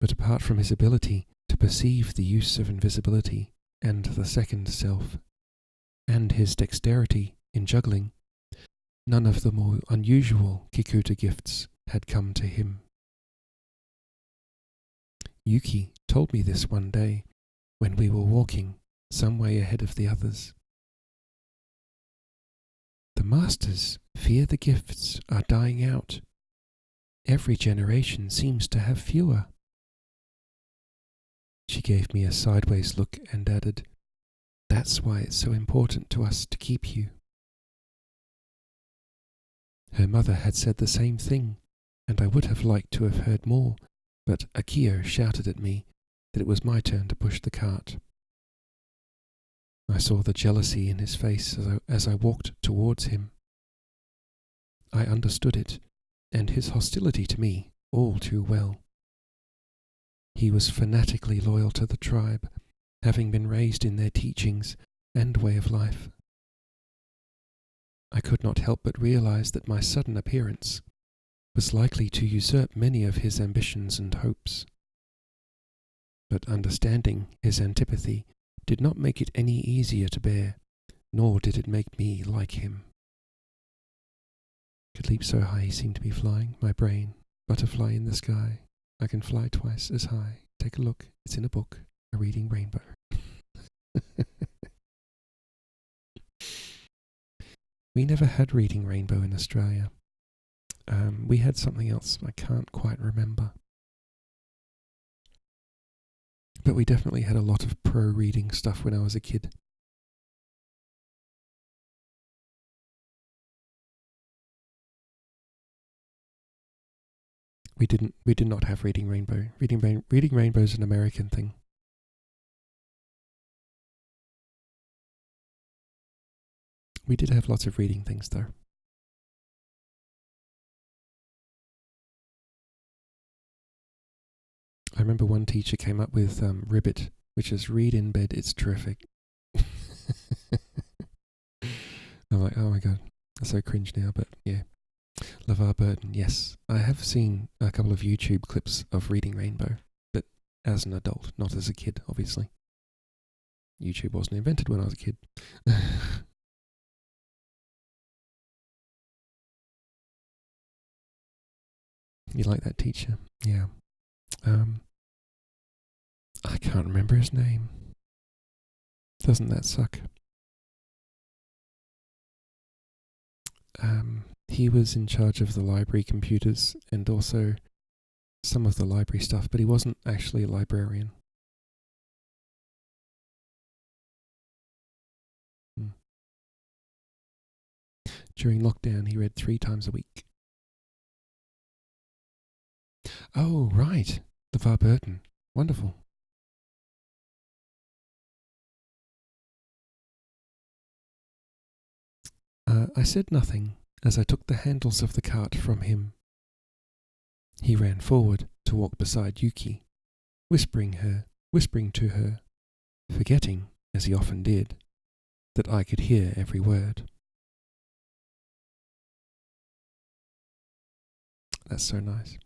But apart from his ability to perceive the use of invisibility and the second self, and his dexterity in juggling, none of the more unusual Kikuta gifts had come to him. Yuki told me this one day, when we were walking some way ahead of the others. The masters fear the gifts are dying out. Every generation seems to have fewer. She gave me a sideways look and added, "That's why it's so important to us to keep you." Her mother had said the same thing, and I would have liked to have heard more, but Akio shouted at me that it was my turn to push the cart. I saw the jealousy in his face as I walked towards him. I understood it, and his hostility to me all too well. He was fanatically loyal to the tribe, having been raised in their teachings and way of life. I could not help but realize that my sudden appearance was likely to usurp many of his ambitions and hopes. But understanding his antipathy did not make it any easier to bear, nor did it make me like him. Could leap so high he seemed to be flying, my brain, butterfly in the sky. I can fly twice as high. Take a look, it's in a book, A Reading Rainbow. We never had Reading Rainbow in Australia. We had something else I can't quite remember. But we definitely had a lot of pro-reading stuff when I was a kid. We did not have Reading Rainbow. Reading Rainbow is an American thing. We did have lots of reading things though. I remember one teacher came up with Ribbit, which is read in bed, it's terrific. I'm like, oh my god, that's so cringe now, but yeah. LeVar Burton, yes. I have seen a couple of YouTube clips of Reading Rainbow, but as an adult, not as a kid, obviously. YouTube wasn't invented when I was a kid. You like that teacher? Yeah. I can't remember his name. Doesn't that suck? He was in charge of the library computers and also some of the library stuff, but he wasn't actually a librarian. During lockdown, he read 3 times a week. Oh, right. LeVar Burton. Wonderful. I said nothing as I took the handles of the cart from him. He ran forward to walk beside Yuki, whispering to her, forgetting, as he often did, that I could hear every word. That's so nice.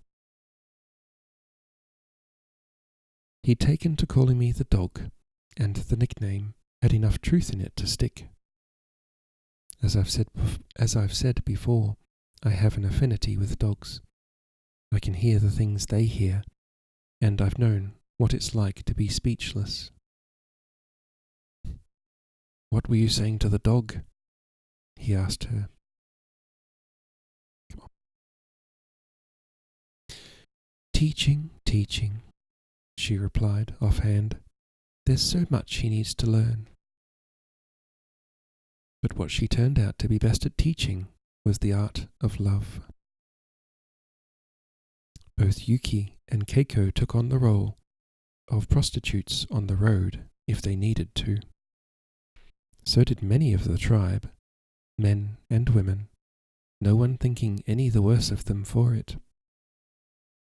He'd taken to calling me the dog, and the nickname had enough truth in it to stick. As I've said before, I have an affinity with dogs. I can hear the things they hear, and I've known what it's like to be speechless. "What were you saying to the dog?" he asked her. Come on. Teaching, she replied offhand. "There's so much he needs to learn." But what she turned out to be best at teaching was the art of love. Both Yuki and Keiko took on the role of prostitutes on the road if they needed to. So did many of the tribe, men and women, no one thinking any the worse of them for it.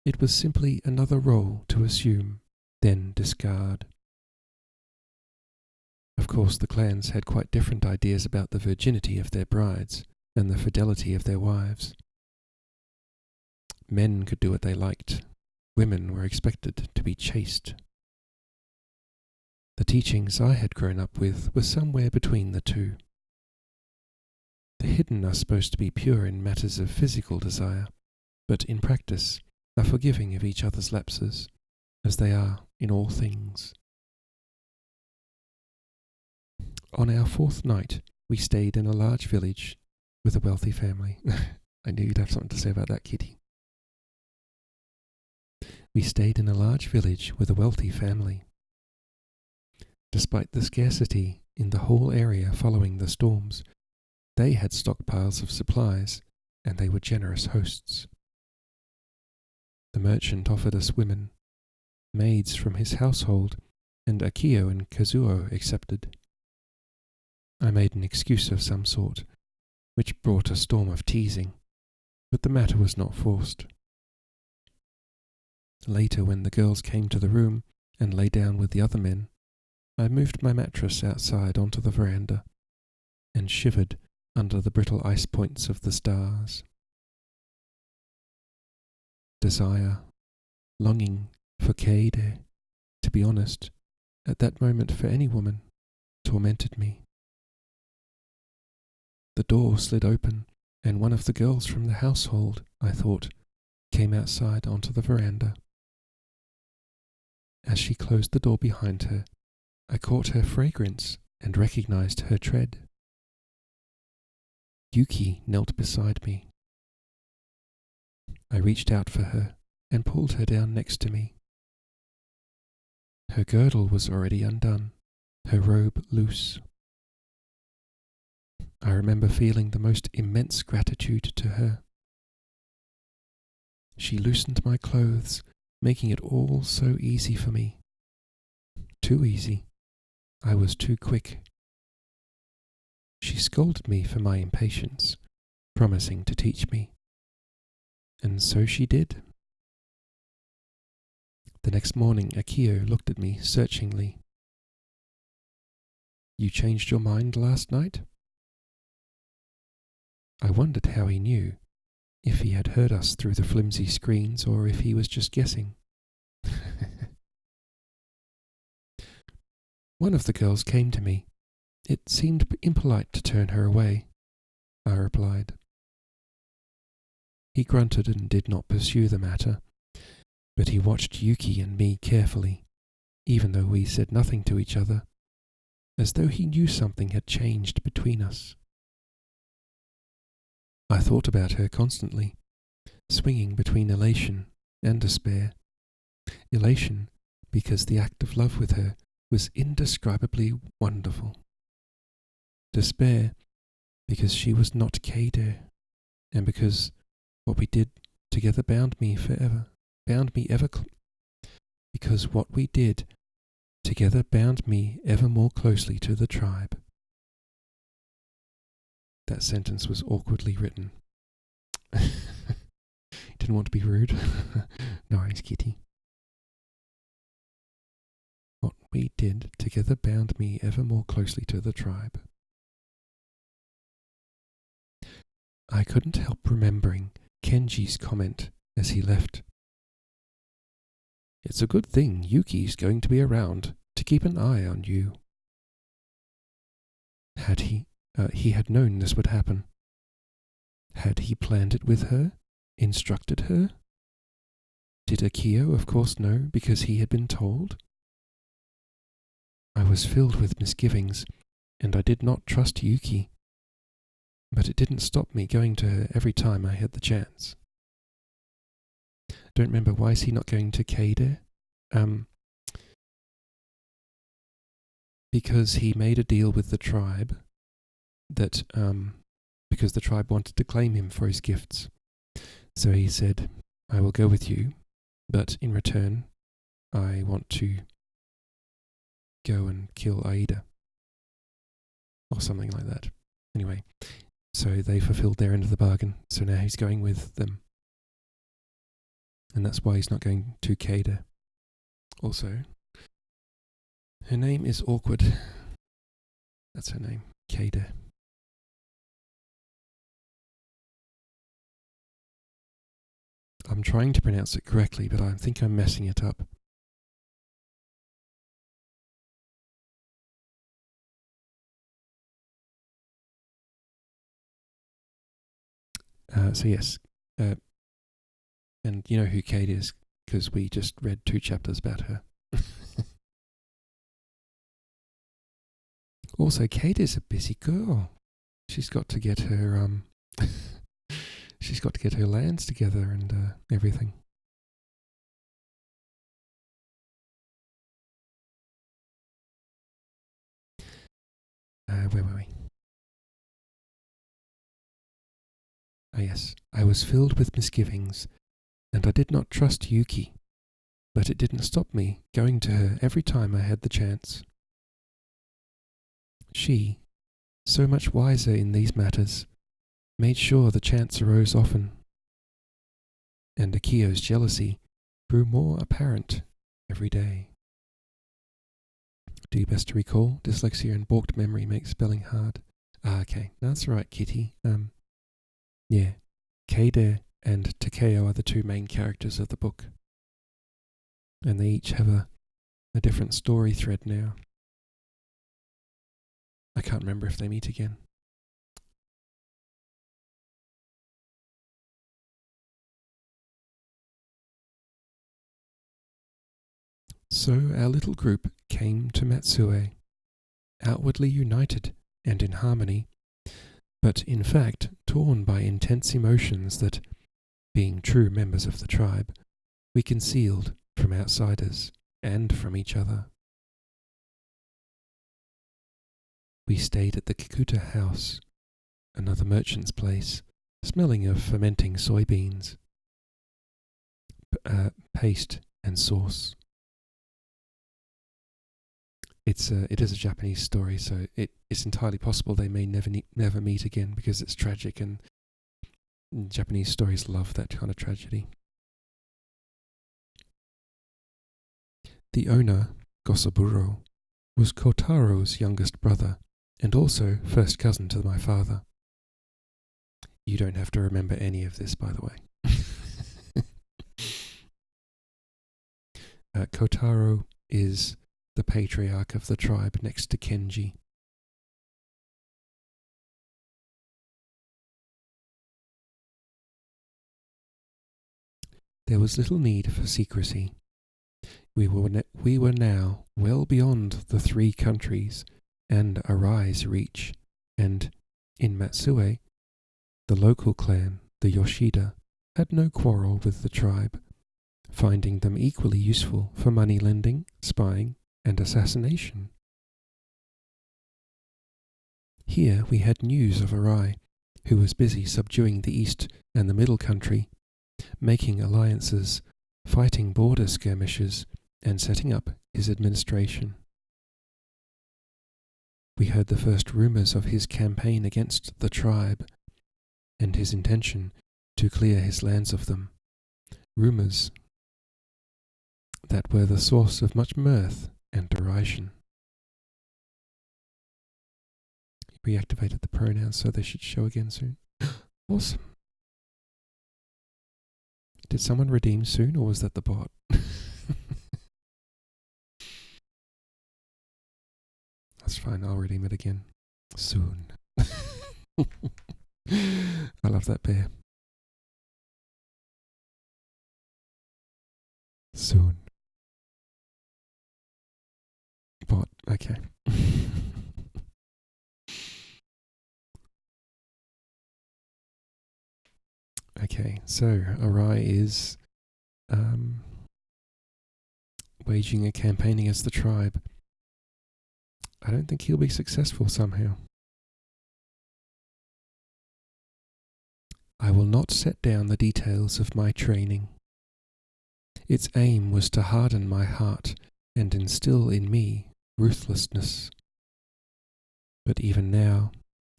It was simply another role to assume, then discard. Of course, the clans had quite different ideas about the virginity of their brides and the fidelity of their wives. Men could do what they liked. Women were expected to be chaste. The teachings I had grown up with were somewhere between the two. The hidden are supposed to be pure in matters of physical desire, but in practice are forgiving of each other's lapses, as they are in all things. On our fourth night, we stayed in a large village with a wealthy family. I knew you'd have something to say about that, Kitty. We stayed in a large village with a wealthy family. Despite the scarcity in the whole area following the storms, they had stockpiles of supplies, and they were generous hosts. The merchant offered us women, maids from his household, and Akio and Kazuo accepted. I made an excuse of some sort, which brought a storm of teasing, but the matter was not forced. Later, when the girls came to the room and lay down with the other men, I moved my mattress outside onto the veranda and shivered under the brittle ice points of the stars. Desire, longing for Keide, to be honest, at that moment for any woman, tormented me. The door slid open, and one of the girls from the household, I thought, came outside onto the veranda. As she closed the door behind her, I caught her fragrance and recognized her tread. Yuki knelt beside me. I reached out for her and pulled her down next to me. Her girdle was already undone, her robe loose. I remember feeling the most immense gratitude to her. She loosened my clothes, making it all so easy for me. Too easy. I was too quick. She scolded me for my impatience, promising to teach me. And so she did. The next morning, Akio looked at me searchingly. "You changed your mind last night?" I wondered how he knew, if he had heard us through the flimsy screens or if he was just guessing. One of the girls came to me. It seemed impolite to turn her away, I replied. He grunted and did not pursue the matter, but he watched Yuki and me carefully, even though we said nothing to each other, as though he knew something had changed between us. I thought about her constantly, swinging between elation and despair. Elation because the act of love with her was indescribably wonderful. Despair because she was not Keide, and because what we did together bound me ever more closely to the tribe. That sentence was awkwardly written. Didn't want to be rude. Nice, Kitty. we did together bound me ever more closely to the tribe. I couldn't help remembering Kenji's comment as he left. It's a good thing Yuki's going to be around to keep an eye on you. He had known this would happen. Had he planned it with her? Instructed her? Did Akio, of course, know because he had been told? I was filled with misgivings, and I did not trust Yuki. But it didn't stop me going to her every time I had the chance. Don't remember, why is he not going to Keide? Because he made a deal with the tribe that, because the tribe wanted to claim him for his gifts. So he said, I will go with you, but in return, I want to go and kill Aida. Or something like that. Anyway, so they fulfilled their end of the bargain, so now he's going with them. And that's why he's not going to Keide. Also, her name is awkward. That's her name, Keide. I'm trying to pronounce it correctly, but I think I'm messing it up. So yes, and you know who Kate is, because we just read 2 chapters about her. Also, Kate is a busy girl. She's got to get her she's got to get her lands together and everything. Where were we? Ah yes, I was filled with misgivings, and I did not trust Yuki, but it didn't stop me going to her every time I had the chance. She, so much wiser in these matters, made sure the chance arose often, and Akio's jealousy grew more apparent every day. Do your best to recall. Dyslexia and balked memory make spelling hard. Ah, okay. No, that's right, Kitty. Yeah. Keide and Takeo are the 2 main characters of the book. And they each have a different story thread now. I can't remember if they meet again. So our little group came to Matsue, outwardly united and in harmony, but in fact torn by intense emotions that, being true members of the tribe, we concealed from outsiders and from each other. We stayed at the Kikuta house, another merchant's place, smelling of fermenting soybeans, paste and sauce. It is a Japanese story, so it's entirely possible they may never meet again because it's tragic, and Japanese stories love that kind of tragedy. The owner, Gosoburo, was Kotaro's youngest brother, and also first cousin to my father. You don't have to remember any of this, by the way. Kotaro is the patriarch of the tribe next to Kenji. There was little need for secrecy. We were now well beyond the 3 countries and Arai's reach, and in Matsue, the local clan, the Yoshida, had no quarrel with the tribe, finding them equally useful for money lending, spying, and assassination. Here we had news of Arai, who was busy subduing the east and the middle country, making alliances, fighting border skirmishes, and setting up his administration. We heard the first rumors of his campaign against the tribe, and his intention to clear his lands of them, rumors that were the source of much mirth and derision. He reactivated the pronouns so they should show again soon. Awesome. Did someone redeem soon, or was that the bot? That's fine, I'll redeem it again. Soon. I love that bear. Soon. Bot, okay. Okay, so Arai is waging a campaign against the tribe. I don't think he'll be successful somehow. I will not set down the details of my training. Its aim was to harden my heart and instill in me ruthlessness. But even now,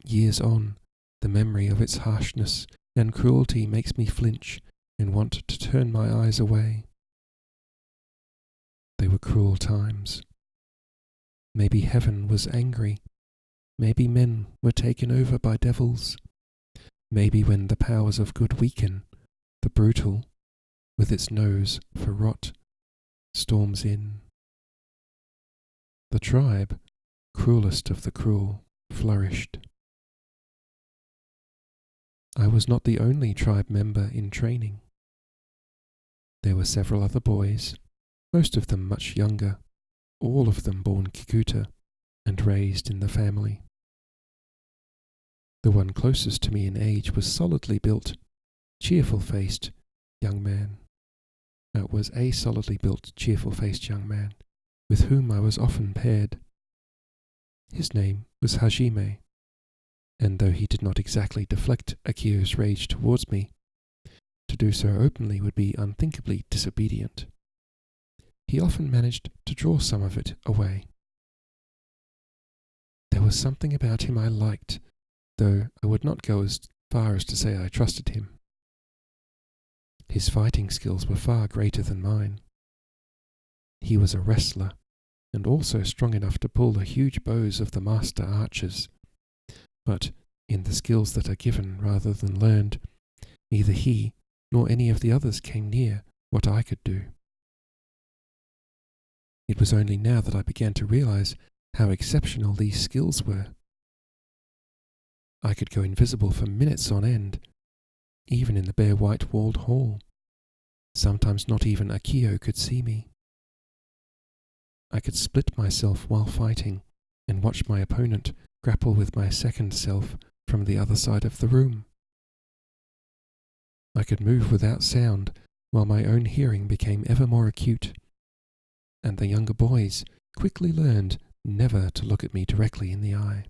years on, the memory of its harshness and cruelty makes me flinch and want to turn my eyes away. They were cruel times. Maybe heaven was angry. Maybe men were taken over by devils. Maybe when the powers of good weaken, the brutal, with its nose for rot, storms in. The tribe, cruelest of the cruel, flourished. I was not the only tribe member in training. There were several other boys, most of them much younger, all of them born Kikuta and raised in the family. The one closest to me in age was solidly built, cheerful-faced young man. It was a solidly built, cheerful-faced young man with whom I was often paired. His name was Hajime, and though he did not exactly deflect Akio's rage towards me, to do so openly would be unthinkably disobedient. He often managed to draw some of it away. There was something about him I liked, though I would not go as far as to say I trusted him. His fighting skills were far greater than mine. He was a wrestler, and also strong enough to pull the huge bows of the master archers. But in the skills that are given rather than learned, neither he nor any of the others came near what I could do. It was only now that I began to realize how exceptional these skills were. I could go invisible for minutes on end, even in the bare white-walled hall. Sometimes not even Akio could see me. I could split myself while fighting and watch my opponent grapple with my second self from the other side of the room. I could move without sound while my own hearing became ever more acute, and the younger boys quickly learned never to look at me directly in the eye.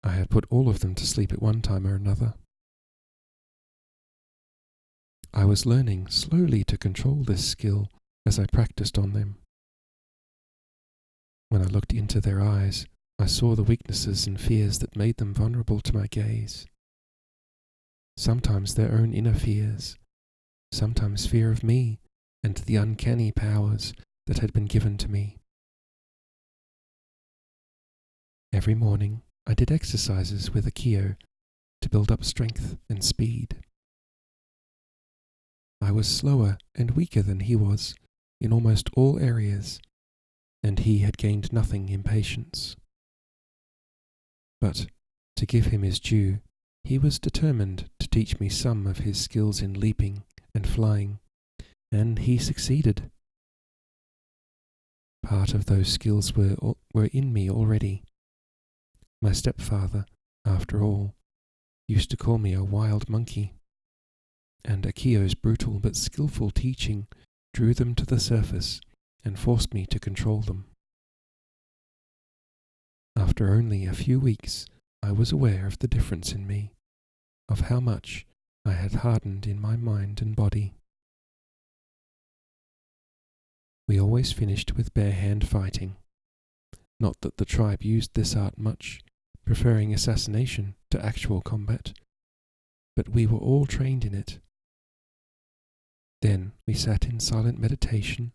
I had put all of them to sleep at one time or another. I was learning slowly to control this skill as I practiced on them. When I looked into their eyes, I saw the weaknesses and fears that made them vulnerable to my gaze. Sometimes their own inner fears, sometimes fear of me and the uncanny powers that had been given to me. Every morning I did exercises with Akio to build up strength and speed. I was slower and weaker than he was in almost all areas, and he had gained nothing in patience. But, to give him his due, he was determined to teach me some of his skills in leaping and flying, and he succeeded. Part of those skills were in me already. My stepfather, after all, used to call me a wild monkey, and Akio's brutal but skillful teaching drew them to the surface and forced me to control them. After only a few weeks, I was aware of the difference in me, of how much I had hardened in my mind and body. We always finished with bare-hand fighting. Not that the tribe used this art much, preferring assassination to actual combat, but we were all trained in it. Then we sat in silent meditation,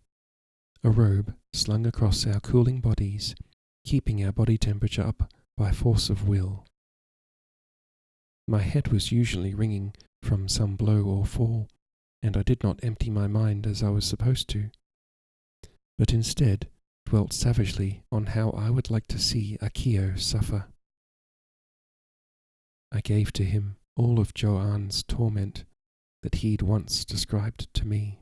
a robe slung across our cooling bodies, keeping our body temperature up by force of will. My head was usually ringing from some blow or fall, and I did not empty my mind as I was supposed to, but instead dwelt savagely on how I would like to see Akio suffer. I gave to him all of Joanne's torment that he'd once described to me.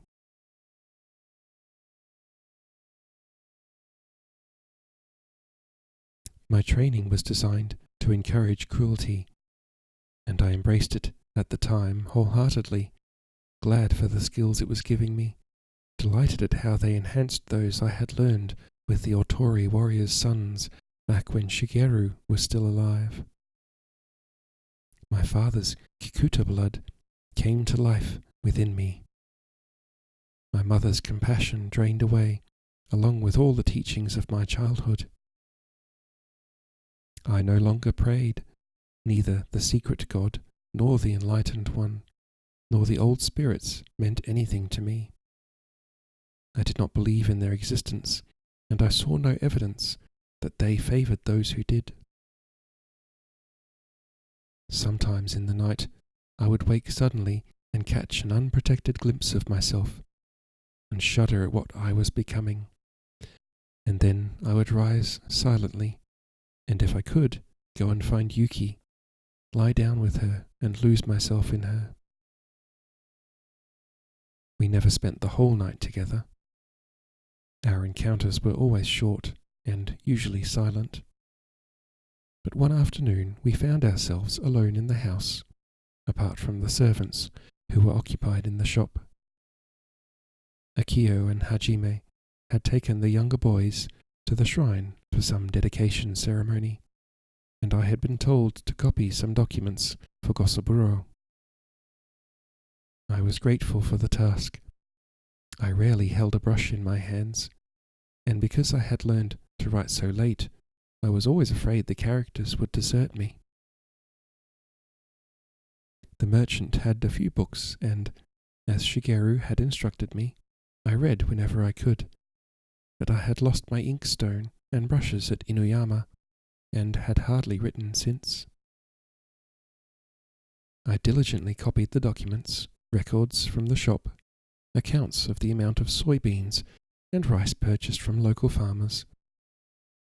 My training was designed to encourage cruelty, and I embraced it at the time wholeheartedly, glad for the skills it was giving me, delighted at how they enhanced those I had learned with the Otori warriors' sons back when Shigeru was still alive. My father's Kikuta blood came to life within me. My mother's compassion drained away, along with all the teachings of my childhood. I no longer prayed, neither the secret God, nor the enlightened one, nor the old spirits meant anything to me. I did not believe in their existence, and I saw no evidence that they favoured those who did. Sometimes in the night I would wake suddenly and catch an unprotected glimpse of myself, and shudder at what I was becoming. And then I would rise silently, and if I could, go and find Yuki, lie down with her and lose myself in her. We never spent the whole night together. Our encounters were always short and usually silent. But one afternoon we found ourselves alone in the house, apart from the servants who were occupied in the shop. Akio and Hajime had taken the younger boys to the shrine for some dedication ceremony, and I had been told to copy some documents for Gosaburo. I was grateful for the task. I rarely held a brush in my hands, and because I had learned to write so late, I was always afraid the characters would desert me. The merchant had a few books, and, as Shigeru had instructed me, I read whenever I could, but I had lost my inkstone and brushes at Inuyama, and had hardly written since. I diligently copied the documents, records from the shop, accounts of the amount of soybeans and rice purchased from local farmers,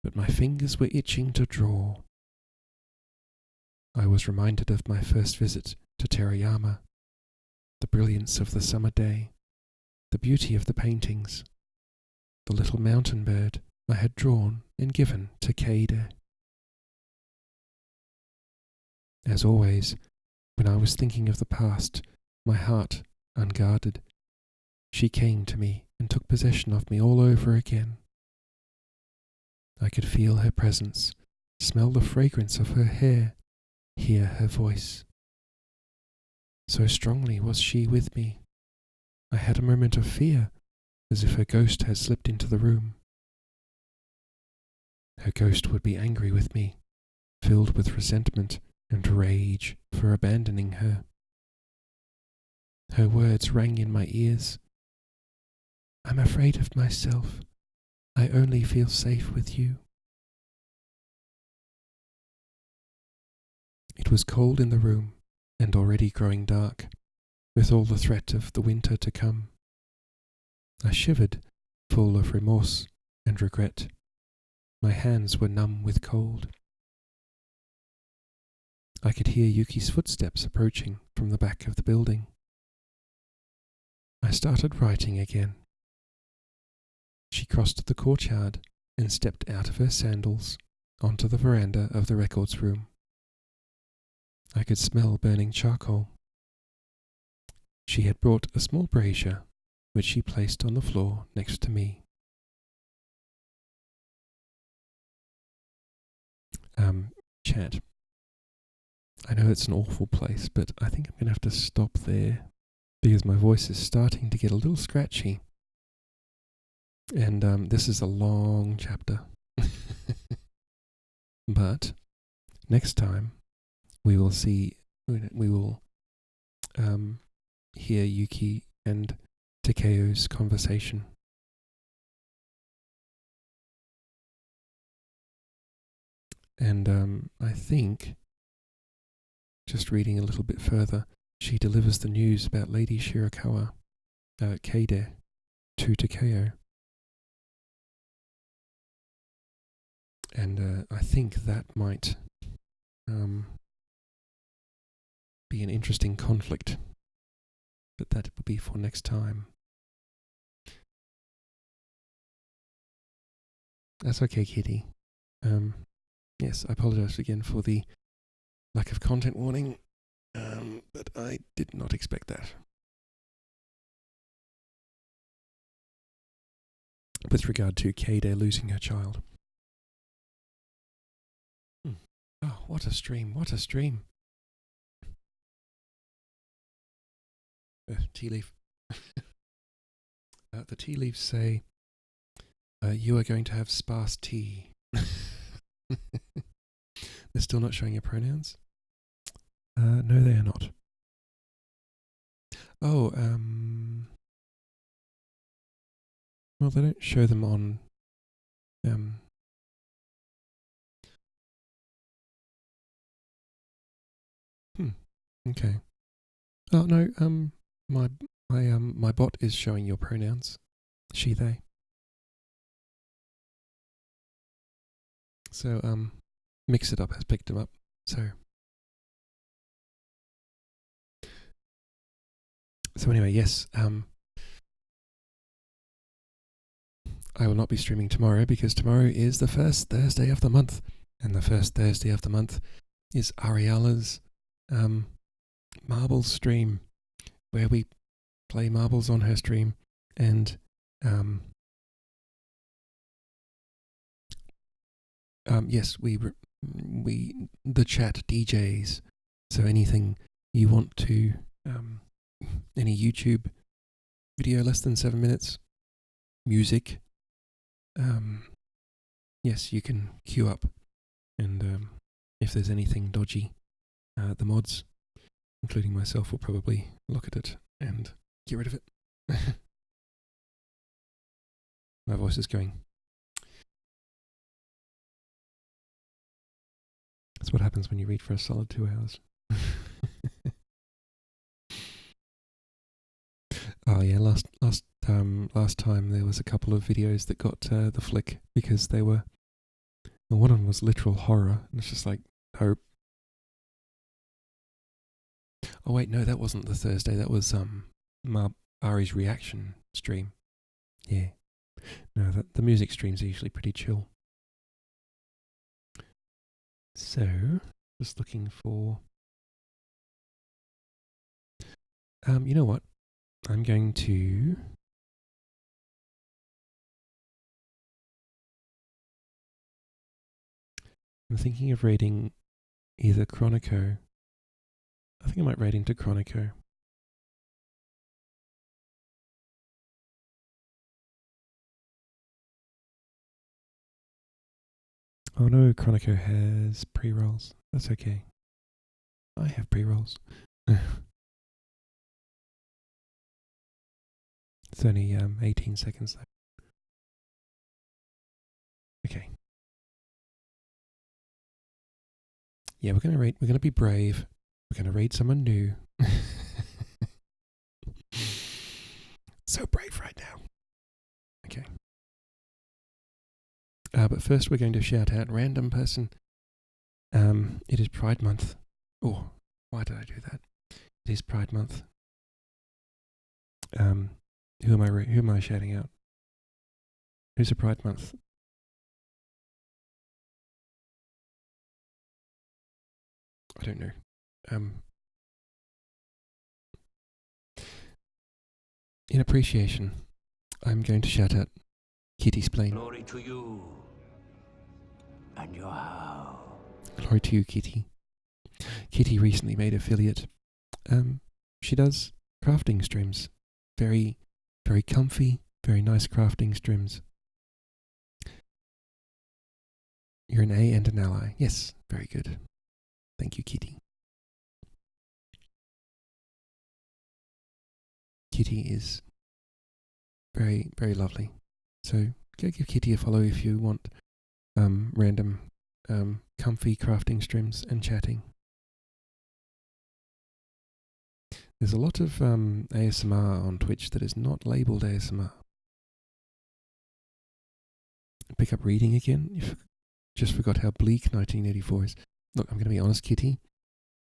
but my fingers were itching to draw. I was reminded of my first visit to Terayama, the brilliance of the summer day, the beauty of the paintings, the little mountain bird I had drawn and given to Keide. As always, when I was thinking of the past, my heart unguarded, she came to me and took possession of me all over again. I could feel her presence, smell the fragrance of her hair, hear her voice. So strongly was she with me. I had a moment of fear, as if her ghost had slipped into the room. Her ghost would be angry with me, filled with resentment and rage for abandoning her. Her words rang in my ears. "I'm afraid of myself. I only feel safe with you." It was cold in the room, and already growing dark, with all the threat of the winter to come. I shivered, full of remorse and regret. My hands were numb with cold. I could hear Yuki's footsteps approaching from the back of the building. I started writing again. She crossed the courtyard and stepped out of her sandals onto the veranda of the records room. I could smell burning charcoal. She had brought a small brazier, which she placed on the floor next to me. Chat. I know it's an awful place, but I think I'm going to have to stop there because my voice is starting to get a little scratchy. And this is a long chapter. But next time we will hear Yuki and Takeo's conversation. And I think, just reading a little bit further, she delivers the news about Lady Shirakawa, Keide, to Takeo. And I think that might be an interesting conflict. But that will be for next time. That's okay, Kitty. Yes, I apologize again for the lack of content warning, but I did not expect that. With regard to Keide losing her child. Oh, what a stream, what a stream. Tea leaf. The tea leaves say, you are going to have sparse tea. They're still not showing your pronouns? No, they are not. Oh, well, they don't show them on, okay. Oh, no, my bot is showing your pronouns. She, they. So, Mix It Up has picked them up, so anyway, yes, I will not be streaming tomorrow because tomorrow is the first Thursday of the month, and the first Thursday of the month is Ariala's marbles stream, where we play marbles on her stream, and yes, we the chat DJs. So anything you want to, any YouTube video less than 7 minutes, music, yes, you can queue up, and if there's anything dodgy, the mods, including myself, will probably look at it and get rid of it. My voice is going. That's what happens when you read for a solid 2 hours. Oh yeah, last time there was a couple of videos that got the flick because they were. Well, one of them was literal horror, and it's just like, nope. Oh wait, no, that wasn't the Thursday. That was Ari's reaction stream. Yeah, no, the music streams are usually pretty chill. So, just looking for. You know what? I'm going to. I'm thinking of raiding either Chronico. I think I might raid into Chronico. Oh no, Chronico has pre-rolls. That's okay. I have pre-rolls. It's only 18 seconds though. Okay. Yeah, we're gonna be brave. We're gonna raid someone new. So brave right now. Okay. But first we're going to shout out random person. It is Pride Month. Oh, why did I do that? It is Pride Month. Who am I shouting out? Who's a Pride Month? I don't know. In appreciation, I'm going to shout out Kitty Splain. Glory to you and your house. Glory to you, Kitty. Kitty recently made affiliate. She does crafting streams. Very, very comfy, very nice crafting streams. You're an A and an ally. Yes, very good. Thank you, Kitty. Kitty is very, very lovely. So go give Kitty a follow if you want random comfy crafting streams and chatting. There's a lot of ASMR on Twitch that is not labelled ASMR. Pick up reading again. You just forgot how bleak 1984 is. Look, I'm going to be honest, Kitty.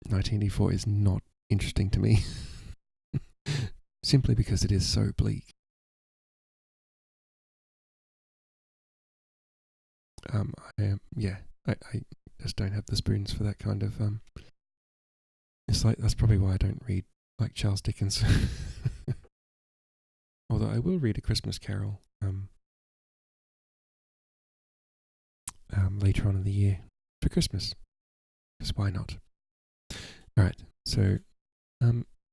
1984 is not interesting to me. Simply because it is so bleak. I just don't have the spoons for that kind of it's like, that's probably why I don't read like Charles Dickens. Although I will read A Christmas Carol later on in the year for Christmas. Because why not? Alright, so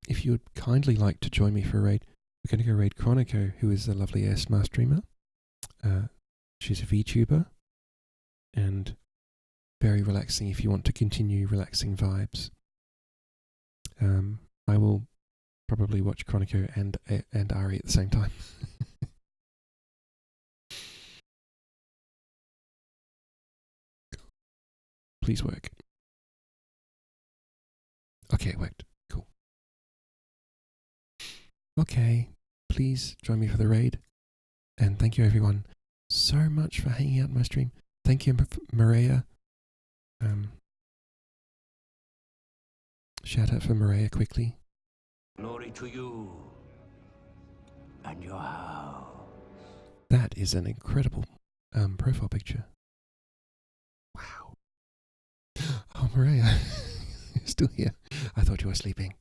if you would kindly like to join me for a raid, we're going to go raid Chronico, who is a lovely ASMR streamer. She's a VTuber and very relaxing if you want to continue relaxing vibes. I will probably watch Chronico and Ari at the same time. Please work. Okay, it worked. Cool. Okay, please join me for the raid. And thank you everyone so much for hanging out in my stream. Thank you, Maria. Shout out for Maria quickly. Glory to you and your house. That is an incredible profile picture. Wow. Oh, Maria, you're still here. I thought you were sleeping.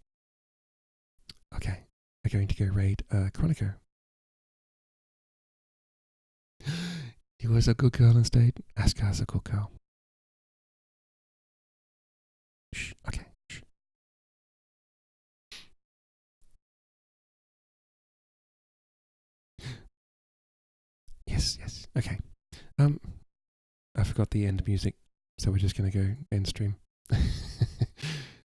Okay, we're going to go raid Chronico. He was a good girl and stayed. Askar's a good girl. Shh, okay. Shh. Yes. Okay. I forgot the end music, so we're just going to go end stream.